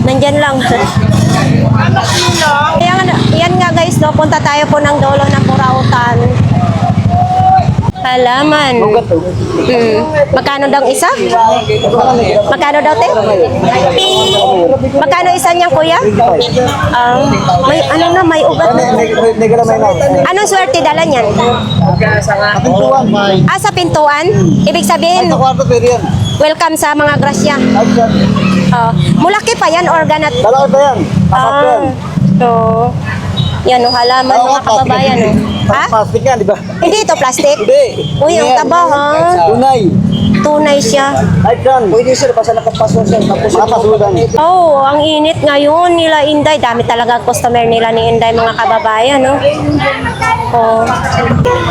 Nandyan lang. Yan nga guys, no, punta tayo po ng dulo ng Burautan. Halaman. Magkano daw isa? Magkano daw, te? Magkano isa niya, kuya? May ano na, may ugat na. Anong swerte dala niyan? Sa pintuan? Ibig sabihin, welcome sa mga grasya. Mulaki pa yan, organat. So, yan o, halaman mga kababayan. Ha? Plastic yan, di ba? Hindi ito plastic? Hindi. Uy, ang taba ha. Tunay. Tunay siya. Ay, Dan. Pwede sir, basta nakapaso sir. Tapos makapasudan. Oh, ang init ngayon nila Inday. Dami talaga customer nila ni Inday mga kababayan, no? Oh.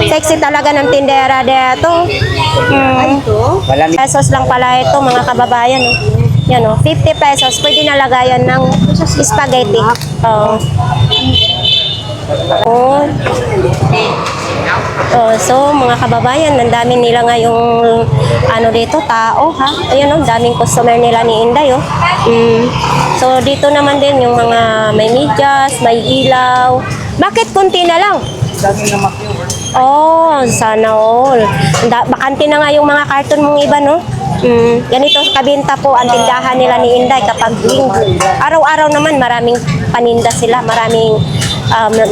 Sexy talaga ng tindera dito. Pesos lang pala ito mga kababayan, no? Yan, no? 50 pesos. Pwede nalagayan ng spaghetti. Oh. So mga kababayan, ang dami nila ngayong ano dito, tao ha. Ayun oh, daming customer nila ni Inday oh. So dito naman din yung mga may medyas, may ilaw. Bakit konti na lang? Oh, sana all. Bakante na nga yung mga karton mong iba, no? Ganito kabinta po ang tindahan nila ni Inday kapag linggo. Araw-araw naman maraming paninda sila, maraming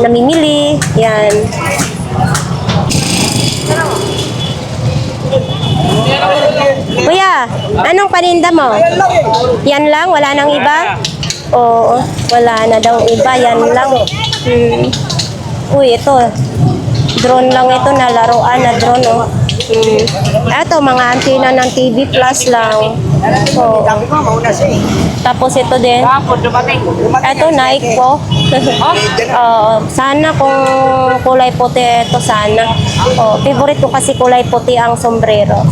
namimili. Yan. Kuya, anong paninda mo? Yan lang? Wala nang iba? Oo, wala na daw iba. Yan lang. Uy, ito. Drone lang ito na laruan na drone, oh. Ito, mga antenna ng TV Plus lang. Oo. Sabi ko, mauna siya eh. Tapos ito din. Ito, Nike po. Sana kung kulay puti ito, sana. Favorite ko kasi kulay puti ang sombrero.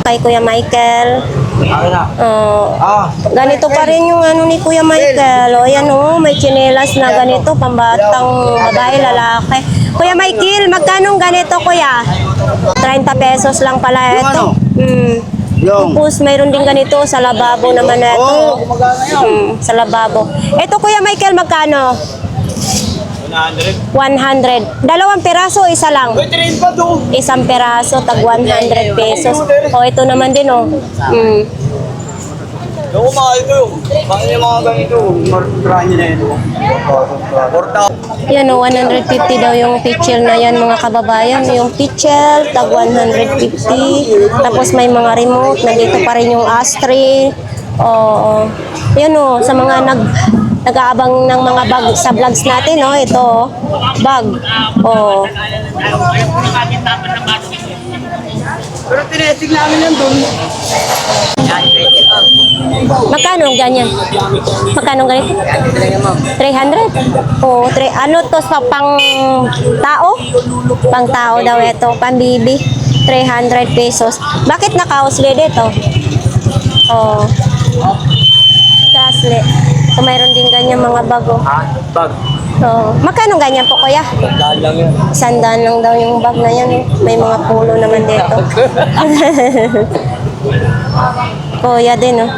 Kay Kuya Michael. Ganito pa rin yung ano ni Kuya Michael. O yan o, may tsinelas na ganito, pambatang babae, lalaki. Kuya Michael, magkano ganito kuya? 30 pesos lang pala ito. Tapos mayroon din ganito sa lababo naman na ito. Sa lababo. Ito Kuya Michael, magkano? 100. Dalawang peraso, isa lang. Isang peraso, tag 100 pesos. O, ito naman din, o. Yung mahal ko yung. Bakit yung mga ganito? Marami na ito. Yan, o, 150 daw yung pitchel na yan, mga kababayan. Yung pitchel, tag 150. Tapos may mga remote, nandito pa rin yung ashtray. Oo. Yan, o, sa mga nag-aabang ng mga bag sa vlogs natin, no? Ito, bag. Oh. Pero tinesig namin yan doon. Magkano ganyan? Magkano ganito? 300? Oh, ano to sa pang tao? Pang tao daw ito, pang bibi. 300 pesos. Bakit naka-housely dito? Oh. Kasle. So, mayroon din ganyan mga bago. Bag. So, magkano ganyan po, kuya? Dahil lang yun. 100 lang daw yung bag na yan. May mga pulo naman dito. Kuya din, oh.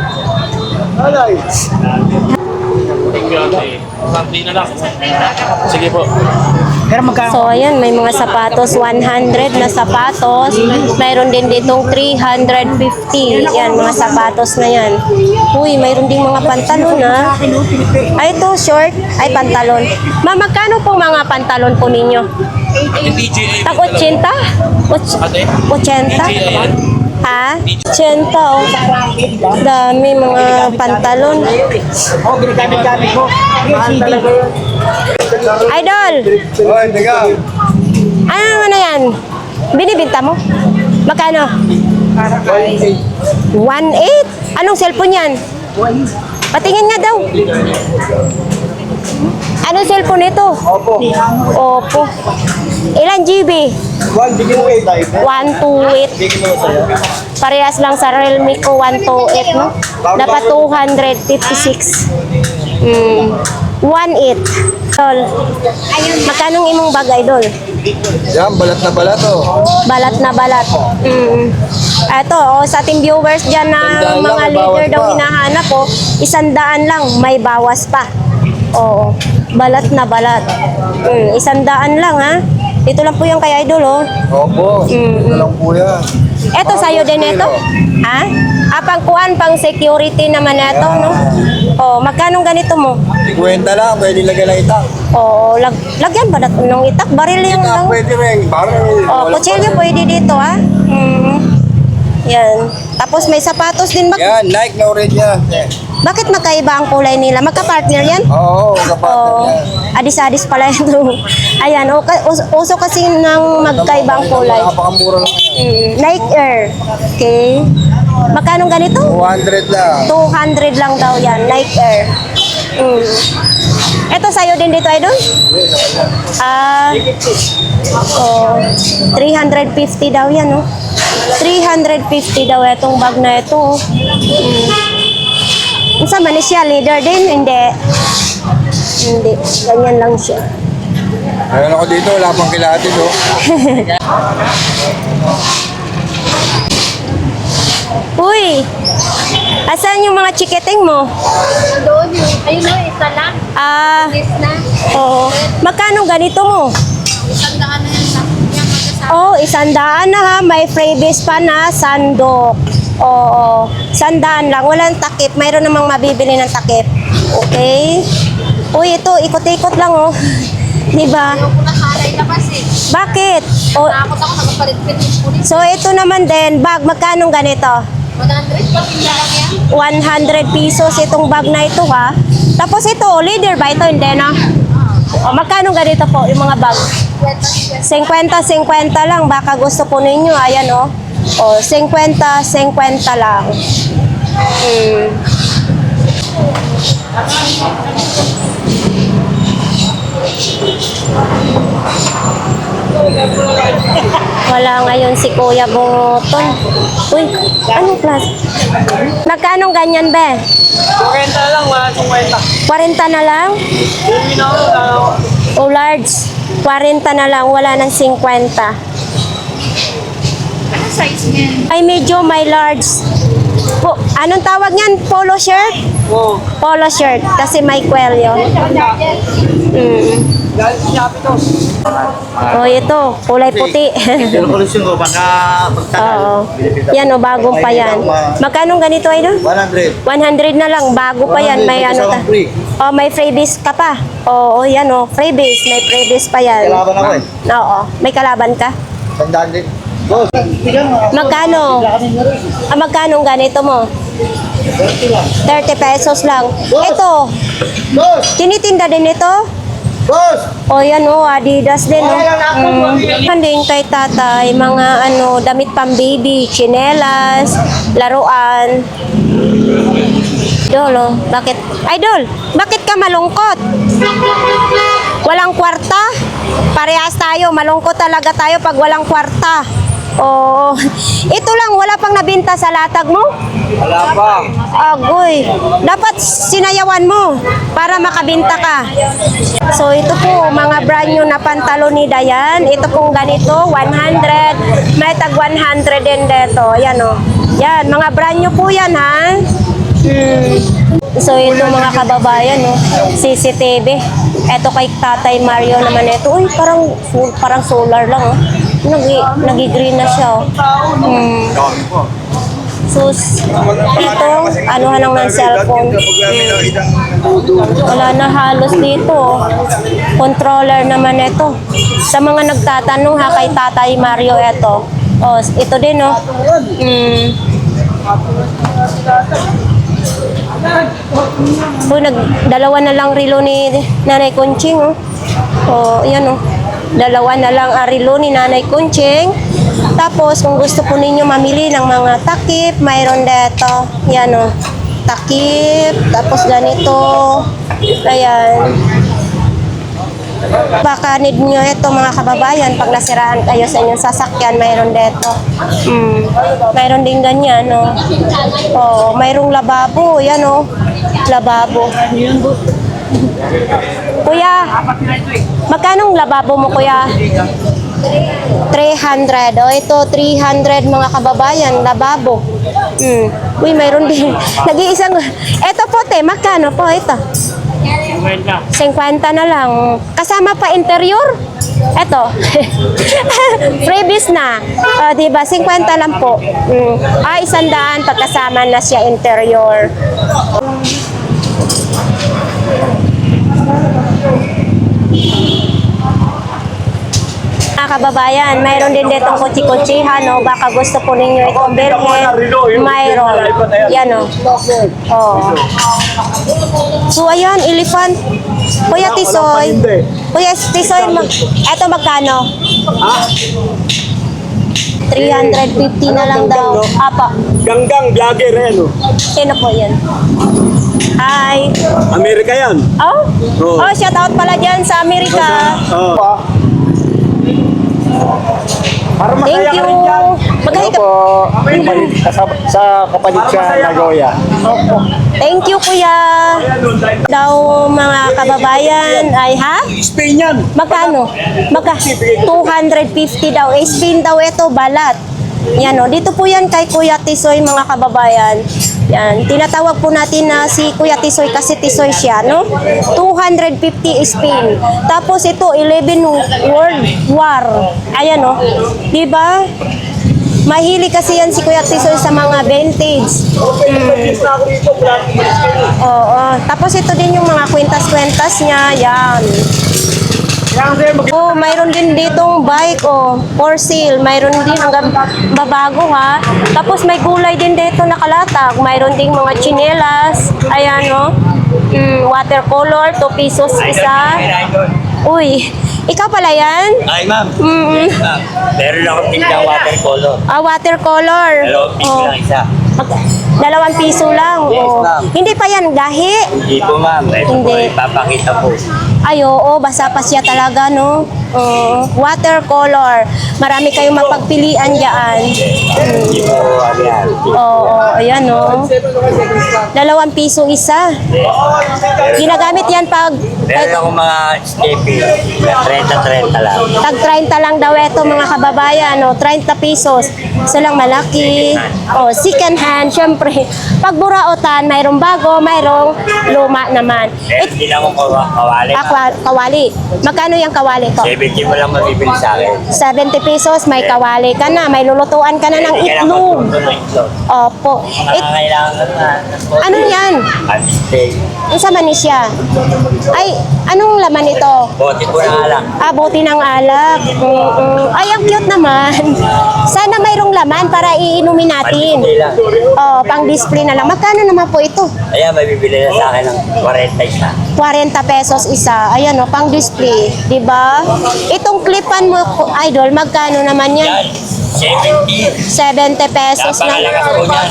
Santi na lang. Sige po. Pero magkano? So, ayan, may mga sapatos, 100 na sapatos. Mayroon din ditong 350. Yan, mga sapatos na yan. Uy, mayroon din mga pantalon, ha? Ay, ito, short. Ay, pantalon. Magkano pong mga pantalon po ninyo? Tag 80? 80? Ha? 80, oh. Dami mga pantalon. Oh, ginagamit-gamit mo. Mahal talaga yun. Idol! Oy, teka. Ano yan? Binibinta mo? Magkano? 1.8? Anong cellphone yan? Patingin nga daw. Anong cellphone ito? Opo. Oppo. Ilan GB? 128. 128. Parehas lang sa Realme ko, 128, no? Dapat 256. 1.8. Tol. Magkano imong bagay, Dol? Yan, balat na balat oh. Balat na balat. Eto, sa ating viewers dyan na Isandaan lang, mga may leader bawas daw pa. hinahanap ko, 100 lang, may bawas pa. Oo, balat na balat. 100 lang, ha? Dito lang po yung kay Idol, oh. Opo, ito lang po yan. Eto, sa'yo din ito? Ha? Pangkuan, pang security naman ito, no? Oh, magkano ganito mo? 50 lang, pwede lagay lang itak. Oh, lagyan ba ng itak? Baril yung Itak, lang. pwede rin. Baril. Oh, kutsilyo pwede dito, ha? Yan. Tapos may sapatos din. Yan, Nike na orange yan. Bakit magkaiba ang kulay nila? Magka-partner yan? Oo, kapatin Oh, yan. adis-adis pala ito. Ayan, uso kasi ng magkaiba ang kulay. Napakamura lang yan. Nike Air. Okay. Magkano ganito? 200 lang. 200 lang daw yan. Nike Air. Ito sa'yo din dito, Idol? Oh, 350 daw yan, no? 350 daw itong bag na ito. Isa man siya, leader din? Hindi. Hindi. Ganyan lang siya. Ayun ako dito, wala pang kilati oh. Uy! Asan yung mga chiketing mo? Doon yung, ayun o, isa lang. Yes na. Oo. Magkano ganito mo? Tandaan na yan sa yung magkasama. Oh, 100 na ha. May freebies pa na sandok. Oo, 100 lang. Walang takip. Mayroon namang mabibili ng takip. Okay? Uy, ito, ikot-ikot lang, oh. Diba? Ayoko na halay labas eh. Bakit? O, Nakakot ako, nagpalit-pit yung pulis. so, ito naman din, bag. Magkano ganito? 100 pa lang yan. 100 pesos itong bag na ito, ha? Tapos ito, leader ba ito? Hindi, no? O, magkano ganito po yung mga bag? 50-50 lang. Baka gusto po ninyo. Ayan, oh. O, 50-50 lang. Wala ngayon si Kuya Bunguton. Uy, anong class? Magkano ganyan, be? 40 lang, wala 50. 40 na lang? Hindi na ako, O large? 40 na lang, wala ng 50. Anong size niyan? Ay, medyo may large. Anong tawag niyan? Polo shirt? Oo. Polo shirt, kasi may kwelyo. Dahil sinabi to. O, ito, kulay puti. Kinukulusyon ko, baka Oo. Yan, o, bagong pa yan. Magkano ganito, idol? 100. 100 na lang, bago pa yan. May ano ta? Oh, may freebies ka pa. Oo, yan o, freebies. May freebies pa yan. Kalaban ako eh. Oo, may kalaban ka? Tandaan din. Boss, bigyan mo. Magkano? Magkano ganito mo? 30 pesos lang. Ito, Boss! tinitinda din ito? Boss! O yan o, Adidas din o. Din kay tatay, mga ano, damit pang baby, tsinelas, laruan. Idol, oh, bakit? Idol, bakit ka malungkot? Walang kwarta? Parehas tayo, malungkot talaga tayo pag walang kwarta. Oh, ito lang, wala pang nabinta sa latag mo? Wala pa. Agoy, dapat sinayawan mo para makabinta ka. So ito po, mga brand new na pantalon ni Dayan. Ito pong ganito, 100. May tag 100 din dito. Yan o. Yan, mga brand new po yan ha. So ito mga kababayan, no? CCTV. Ito kay Tatay Mario naman ito. Uy, parang solar lang, oh. Nagi-green na siya, oh. So, ito, anuhan lang ng cellphone. Wala na halos dito, oh. Controller naman ito. Sa mga nagtatanong ha, kay Tatay Mario ito. Oh, ito din, oh. So, dalawa na lang relo ni Nanay Kunching, oh. Oh, yan, oh. Dalawa na lang ang relo ni Nanay Kunching. Tapos, kung gusto po ninyo mamili ng mga takip, mayroon dito. Yan, oh. Takip. Tapos, ganito. Ayan. Baka need nyo ito mga kababayan pag nasiraan kayo sa inyong sasakyan, mayroon dito. Mayroon din ganyan, no? Oh, mayroong lababo, yan, oh. Lababo. Kuya, magkano lababo mo, kuya? 300. O, ito, 300 mga kababayan, lababo. Uy, mayroon din. Nag-iisang, ito po, te, magkano po ito? 50 na lang. Kasama pa interior? Eto. Freebies na. Diba? 50 lang po. 100 pagkasama na siya interior. Mga kababayan, mayroon din ditong kutsi-kutsihan, no? Baka gusto po ninyo itong bilhin. Mayroon. Yan, no? Oh. So, ayan, elephant. Kuya Tisoy. Kuya Tisoy, eto magkano? 350 na lang daw. Apa. Ganggang vlogger yan, oh. Sino po yan? Hi. Amerika yan. Oh? Oo. Oh, shout out pala dyan sa Amerika. Oo. Para Thank masaya ka you. rin dyan. Magaling ka. Sa kapalit siya Nagoya. Thank you, kuya. Daw mga kababayan ay ha? Spain yan. Magkano? 250 daw. Spin daw ito, balat. Yan o. Dito po yan kay Kuya Tisoy, mga kababayan. Yan. Tinatawag po natin na si Kuya Tisoy kasi Tisoy siya, no? 250 spin. Tapos ito, 11 World War. Ayan o. Diba? Mahilig kasi yan si Kuya Tisoy sa mga vintage. Oo. Tapos ito din yung mga kwintas-kwintas niya. Yan. Oh, mayroon din ditong bike, oh, for sale. Mayroon din hanggang babago, ha. Tapos may gulay din dito nakalatag. Mayroon ding mga chinelas. Ayan, oh. Watercolor, 2 pesos isa. Uy, ikaw pala yan? Ay, ma'am. Mm. Ma'am, meron akong tindang watercolor. Watercolor. Dalawang piso Oh. lang isa. 2 piso lang. Yes, Oh. ma'am. Hindi pa yan gahi. Hindi po, ma'am. Ito po, Hindi. ipapakita po. Ay, oo, basa pa siya talaga, no? Watercolor. Marami kayong mapagpilian dyan. Hindi po, ano yan. Oo, ayan, no? 2 piso isa. Ginagamit yan pag Meron akong mga stepping. 30-30 lang. tag 30 lang daw ito, mga kababayan, no? 30 pesos. Isa lang malaki. Oh, second hand, syempre. Pag buraotan, mayroong bago, mayroong luma naman. Meron din akong kawali. Kawali. Magkano yung kawali ko? 70 mo lang mabibili sa akin. 70 pesos, may kawali ka na, may lulutuan ka na ng Hindi ka lang itlog. magluto ng itlog. Opo. Kailangan na. Ano yan? Steak. Isa manis siya. Ay, anong laman ito? Bote po na alak. Buti ng alak. Ay, ang cute naman. Sana mayroong laman para iinumin natin. Pag-display lang. Oh, pang display na lang. Magkano naman po ito? Ayan, mabibili na sa akin ng 40 isa. 40 pesos isa. Ayan, oh, pang display. 'Di ba? Itong clipan mo, idol, magkano naman yan? Yan, 70. 70 pesos lang. Napakalakas po niyan.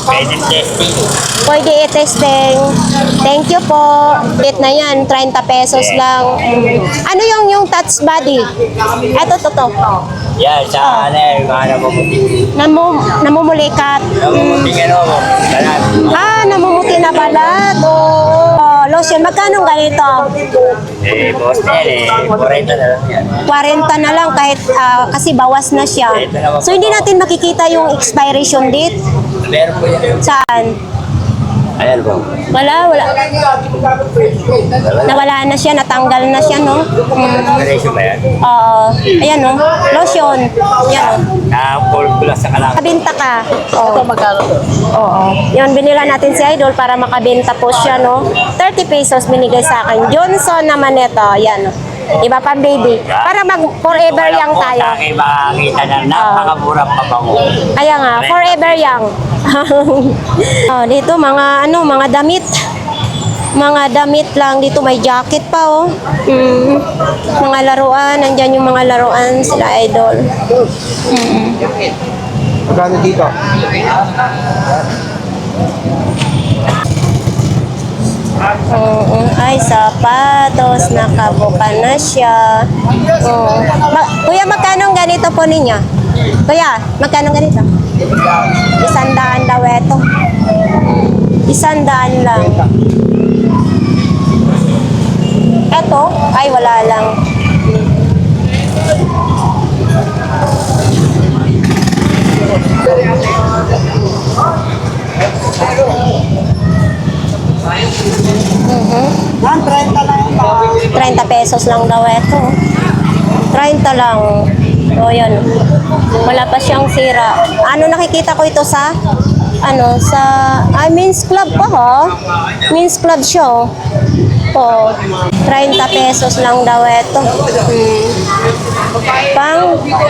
Pwede testing. Pwede i-testing. Thank you po. Bit na yan, 30 pesos lang. Ano yung touch body? Eto, to. Yan, sa ano yung mga namumuti. Namumulikat. Namumuti ano mo. Balat. Namumuti na balat. Oh, lotion. Magkano ganito? Boss Nel, 40 na lang yan. 40 na lang kahit kasi bawas na siya. So, hindi natin makikita yung expiration date. Meron po yan. Saan? Ayan po. Wala. Nawala na siya, natanggal na siya, no? Expiration ba yan? Oo. Ayan, no? Lotion. Ayan, no? Na-call ko lang sa kalang. Makabenta ka. Oo. Oo. Yun, binila natin si Idol para makabenta po siya, no? 30 pesos binigay sa akin. Johnson naman ito. Ayan, no? Iba pang baby. Para mag-forever young tayo. Sa akin makakita na napakamurang pabango. Kaya nga, forever young. Dito mga damit. Mga damit lang. Dito may jacket pa, oh. Mga laruan. Nandyan yung mga laruan sila, Idol. Magkano dito? Ay, sapatos. Nakabuka na siya. Kuya, magkano ang ganito po ninyo? Kuya, magkano ang ganito? 100 daw ito. 100 lang. Ito, ay wala lang. Yan, 30 lang yung 30 pesos lang daw ito. 30 lang. So, yun. Wala pa siyang sira. Ano nakikita ko ito sa Men's Club pa, ha? Men's Club siya, oh. Oh, 30 pesos lang daw ito.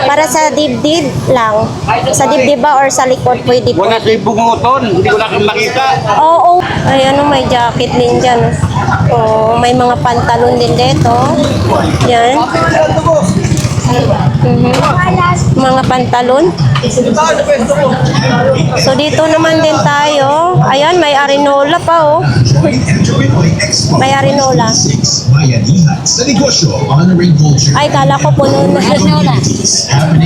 Para sa dibdib lang. Sa dibdib ba or sa likod pwede po? Wala sa bunguton, hindi ko na makita. Oo. Ay, may jacket din dyan. Oh, may mga pantalon din dito. Yan. Mga pantalon. So, dito naman din tayo. Ayan, may arinola pa, oh. May arinola. Sa negosyo, honoring culture. Ay, kala ko puno na. Happening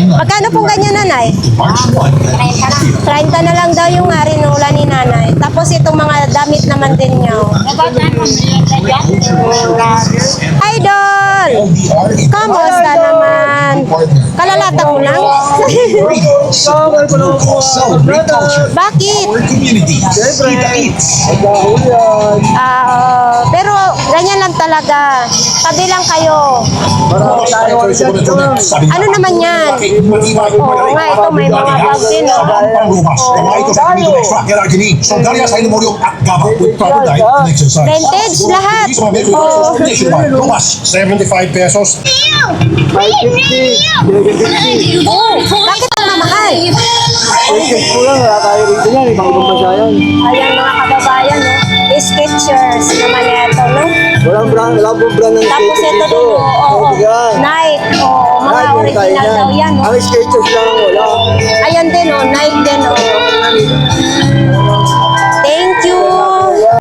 on Magkano pong ganyan, nanay? March 1 30 na lang daw yung arinola ni nanay. Tapos itong mga damit naman din niya, oh. Idol! Kamusta naman? Kalalata mo lang? Celebrate culture. Bakit? Our communities. Kita Eats. Pero ganyan lang talaga. Tabi lang kayo. Ano naman yan? Oo nga, ito may mga bag din, no? Vintage lahat. Oh. 75 pesos. 550. 750. Oh, bakit ang mamahal? Okay, kulang. Wala tayo rito yan. Ibang bumasa yan. Ayan mga kababayan, no? Skechers naman ito, no? Walang brand ng Tapos ito din, oo. Nike, oo. Mga original daw yan, no? Ang Skechers lang ang wala. Ayan din, oh. Nike din, oh. Thank you.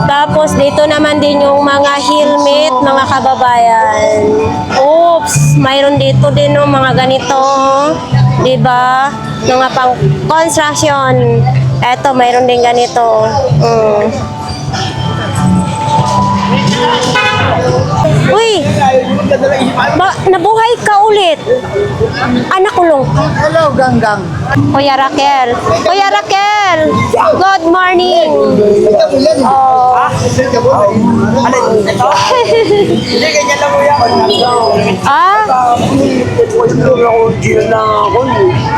Tapos dito naman din yung mga helmet, mga kababayan. Oops, mayroon dito din, oh, mga ganito. Diba? Mga pang construction. Eto, mayroon din ganito. Uy! Nabuhay ka ulit. Anak kulong. Hello, Ganggang. Kuya Raquel. Kuya Raquel! Good morning! Oh. Hindi, ganyan lang mo yan. Ah?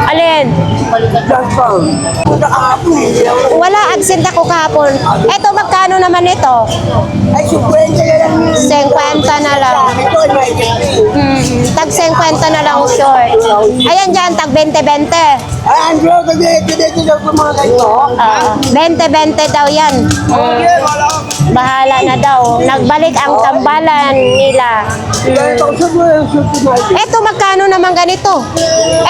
Alin? Wala, absent ako kahapon. Eto, magkano naman ito? Ay, 50 na lang yun. 50 na lang. Ito, ay Tag 50 na lang short. Ayan dyan, tag 20-20. Ay, Andrew, kasi lang sa mga ganito. 20-20 daw yan. Bahala na daw. Nagbalik ang tambalan nila. Ganito, shoot mo yung shoot mo. Eto, magkano naman ganito?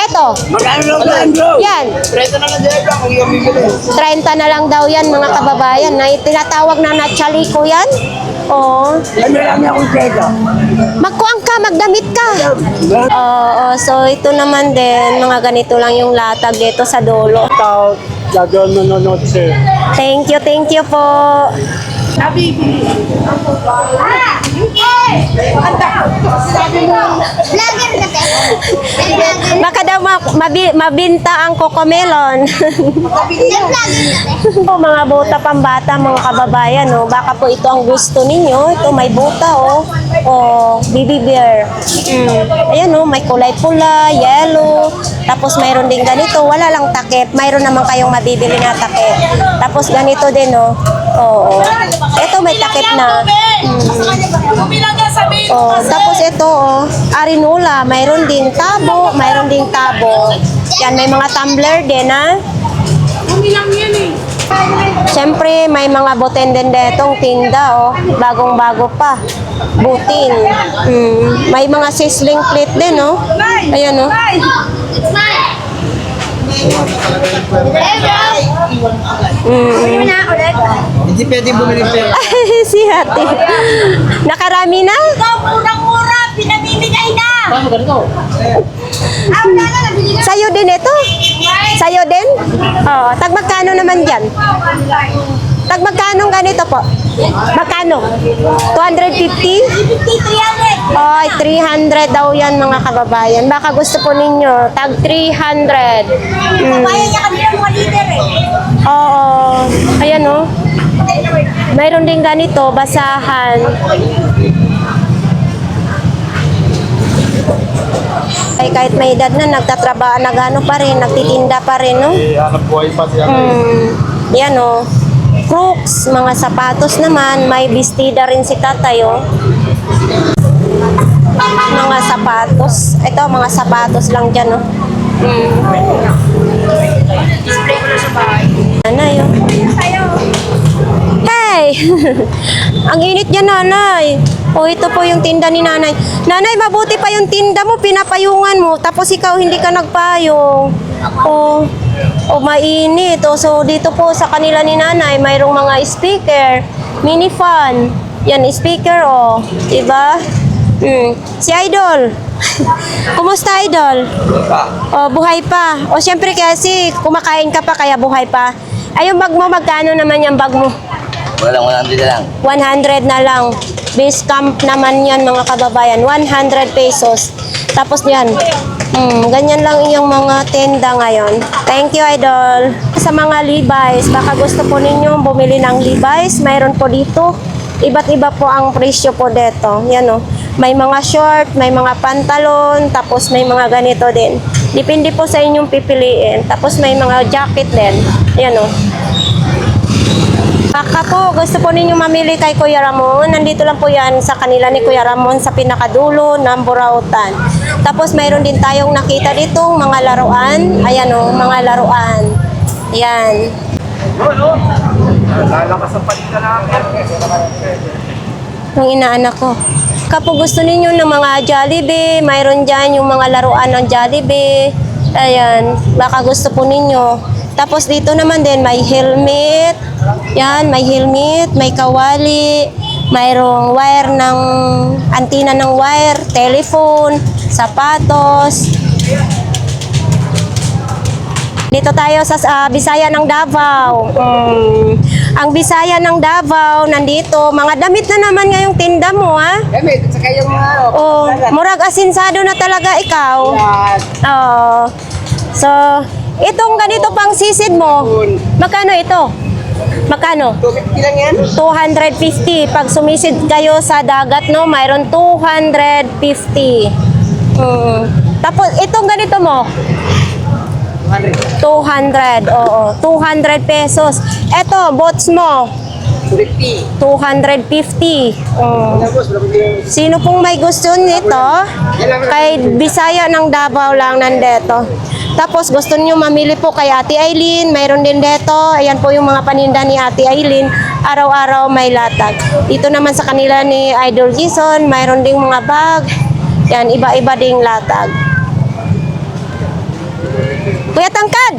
Eto. Magkano lang ba, Andrew? Yan. 30 na lang dyan, kung yung bibili. 30 na lang daw yan, mga kababayan. Na tinatawag na natsaliko yan. Oo. Ano lang niya kung kaya? Magkuang ka, magdamit ka. Oo, so ito naman din, mga ganito lang yung latag dito sa dulo. Tao, gagawin mo nanonood sir. Thank you po. Vlogger ka, te. Baka daw mabinta ang cocomelon. Vlogger ka, te. Oh, mga buta pambata, mga kababayan, oh. Baka po ito ang gusto ninyo. Ito may buta, oh. Oh, baby bear. Ayan, oh, may kulay pula, yellow. Tapos mayroon din ganito, wala lang takip. Mayroon naman kayong mabibili na takip. Tapos ganito din, oh. Oo. Ito may takip na. Oh, tapos ito, oh, arinula, mayroon din tabo, mayroon din tabo. Yan, may mga tumbler din, ha? Siyempre, may mga boten din detong tinda, oh. Bagong-bago pa. Butin. May mga sizzling plate din, oh. Ayan, oh. Hindi pwede bumili sir. Si ate. Nakarami na? Murang-mura, pinamimigay na! Sa'yo din ito? Sa'yo din? Oo. Tag magkano naman dyan? Tag magkano ganito po? Magkano? 250? 300! Ay, 300 daw yan mga kababayan. Baka gusto po ninyo. Tag 300. Kaya niya kami ng mga leader eh. Oo. Ayan o. Mayroon din ganito, basahan. Ay, kahit may edad na, nagtatrabaho, nagano pa rin, nagtitinda pa rin, no? Hanap buhay pa siya. Yan o. Crooks, mga sapatos naman, may bestida rin si tatay, oh. Mga sapatos. Ito, mga sapatos lang dyan, oh. Nanay, oh. Hey! Ang init niya, nanay. O, ito po yung tinda ni nanay. Nanay, mabuti pa yung tinda mo, pinapayungan mo. Tapos ikaw hindi ka nagpayong. O mainit. O, so, dito po sa kanila ni nanay, mayroong mga speaker, mini fan. Yan, speaker, o. Diba? Si Idol. Kumusta, Idol? O, buhay pa. O, syempre kasi kumakain ka pa, kaya buhay pa. Ay, yung bag mo, magkano naman yung bag mo? Walang 100 na lang. 100 na lang. Base camp naman yan, mga kababayan. 100 pesos. Tapos yan. Ganyan lang yung mga tenda ngayon. Thank you, Idol. Sa mga Levi's, baka gusto po ninyo bumili ng Levi's. Mayroon po dito. Iba't iba po ang presyo po dito. Yan o. May mga short, may mga pantalon, tapos may mga ganito din. Depende po sa inyong pipiliin. Tapos may mga jacket din. Yan o. Baka po, gusto po ninyo mamili kay Kuya Ramon. Nandito lang po yan sa kanila ni Kuya Ramon sa pinakadulo ng Burautan. Tapos mayroon din tayong nakita ditong mga laruan. Ayan o, mga laruan. Ayan. Yung inaanak ko. Kapag gusto ninyo ng mga Jollibee, mayroon dyan yung mga laruan ng Jollibee. Ayan, baka gusto po ninyo. Tapos dito naman din may helmet. Yan, may helmet, may kawali, mayroong wire ng antina ng wire, telephone, sapatos. Dito tayo sa Bisaya ng Davao. Ang Bisaya ng Davao nandito, mga damit na naman ngayong tinda mo, ha? Damit, at saka yung mga Oh, murag asinsado na talaga ikaw. Oh. So, itong ganito pang sisid mo, magkano ito? Magkano? 250 lang yan. 250. Pag sumisid kayo sa dagat, no, mayroon 250. Tapos, itong ganito mo, 200. Oo, 200 pesos. Ito, bots mo, 250. 250. Tapos, wala ko din. Sino pong may gusto nito? Kay Bisaya ng Davao lang nandito. Tapos gusto niyo mamili po kay Ate Aileen, mayroon din dito. Ayan po yung mga paninda ni Ate Aileen. Araw-araw may latag. Dito naman sa kanila ni Idol Jason, mayroon ding mga bag. Yan, iba-iba ding latag. Kuya Tangkad!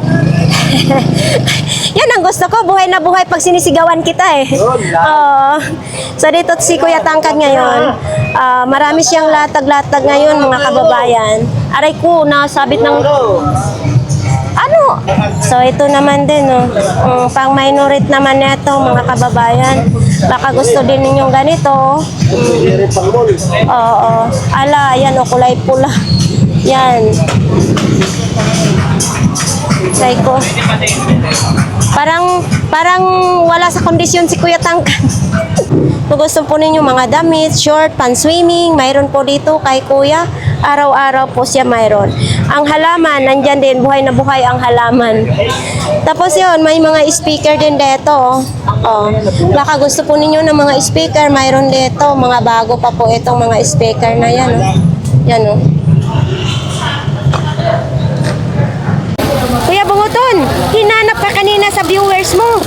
Yan ang gusto ko, buhay na buhay pag sinisigawan kita eh. Oo. So dito si Kuya Tangkad ngayon, marami siyang latag-latag ngayon mga kababayan. Aray ko, nasabit ng... Ano? So ito naman din, pang minority naman neto mga kababayan. Baka gusto din ninyong ganito. Oo. Ala, yan o, kulay pula. Yan. Say ko. Parang wala sa kondisyon si Kuya Tangkad. Kung gusto po ninyo mga damit, short, pan-swimming, mayroon po dito kay Kuya. Araw-araw po siya mayroon. Ang halaman, nandyan din, buhay na buhay ang halaman. Tapos yun, may mga speaker din dito. Oh. Baka gusto po ninyo ng mga speaker, mayroon dito. Mga bago pa po itong mga speaker na yan. Oh. Yan o. Kuya Bunguton, hinanap ka kanina sa viewers mo.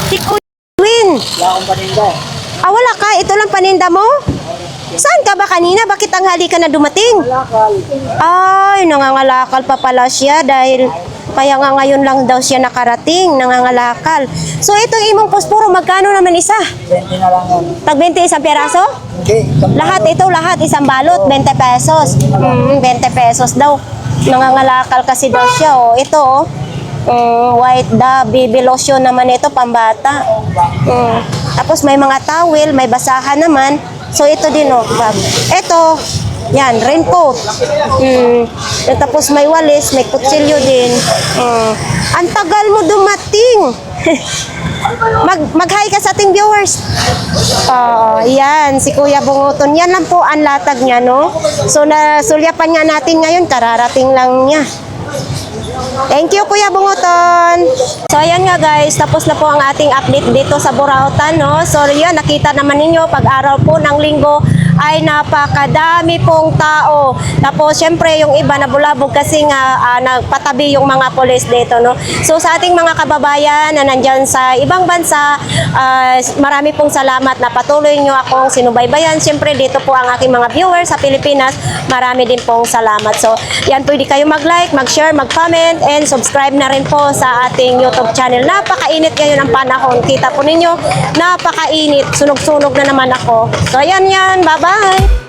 Si Kuya Win. Wala akong paninda. Wala ka? Ito lang paninda mo? Saan ka ba kanina? Bakit tanghali ka na dumating? Lakal. Ay, nangangalakal pa pala siya dahil kaya nga ngayon lang daw siya nakarating, nangangalakal. So itong imong posporo, magkano naman isa? 20 na lang yan. Tag 20 isang piraso? Okay. Lahat ito, lahat, isang balot, 20 pesos. 20 pesos daw. Nangangalakal kasi daw siya, oh. Ito, oh. White da, baby lotion naman ito, pambata. Tapos may mga towel, may basahan naman. So ito din, oh, bag. Ito, yan, raincoat. Tapos may walis, may kutsilyo din. Ang tagal mo dumating. Mag-hi ka sa ating viewers. Yan, si Kuya Bunguton. Yan lang po ang latag niya, no? So, nasulyapan nga natin ngayon, kararating lang niya. Thank you, Kuya Bunguton. So, ayan nga guys, tapos na po ang ating update dito sa Burautan, no? So, yan, nakita naman ninyo, pag-araw po ng linggo, ay napakadami pong tao. Tapos, syempre, yung iba nabulabog kasi nga nagpatabi yung mga polis dito, no? So, sa ating mga kababayan na nandyan sa ibang bansa, marami pong salamat na patuloy nyo akong sinubaybayan. Syempre, dito po ang aking mga viewers sa Pilipinas. Marami din pong salamat. So, yan, pwede kayo mag-like, mag-share, mag-comment, and subscribe na rin po sa ating YouTube channel. Napakainit ngayon ang panahon. Kita po ninyo, napakainit. Sunog-sunog na naman ako. So, ayan yan. Bye-bye!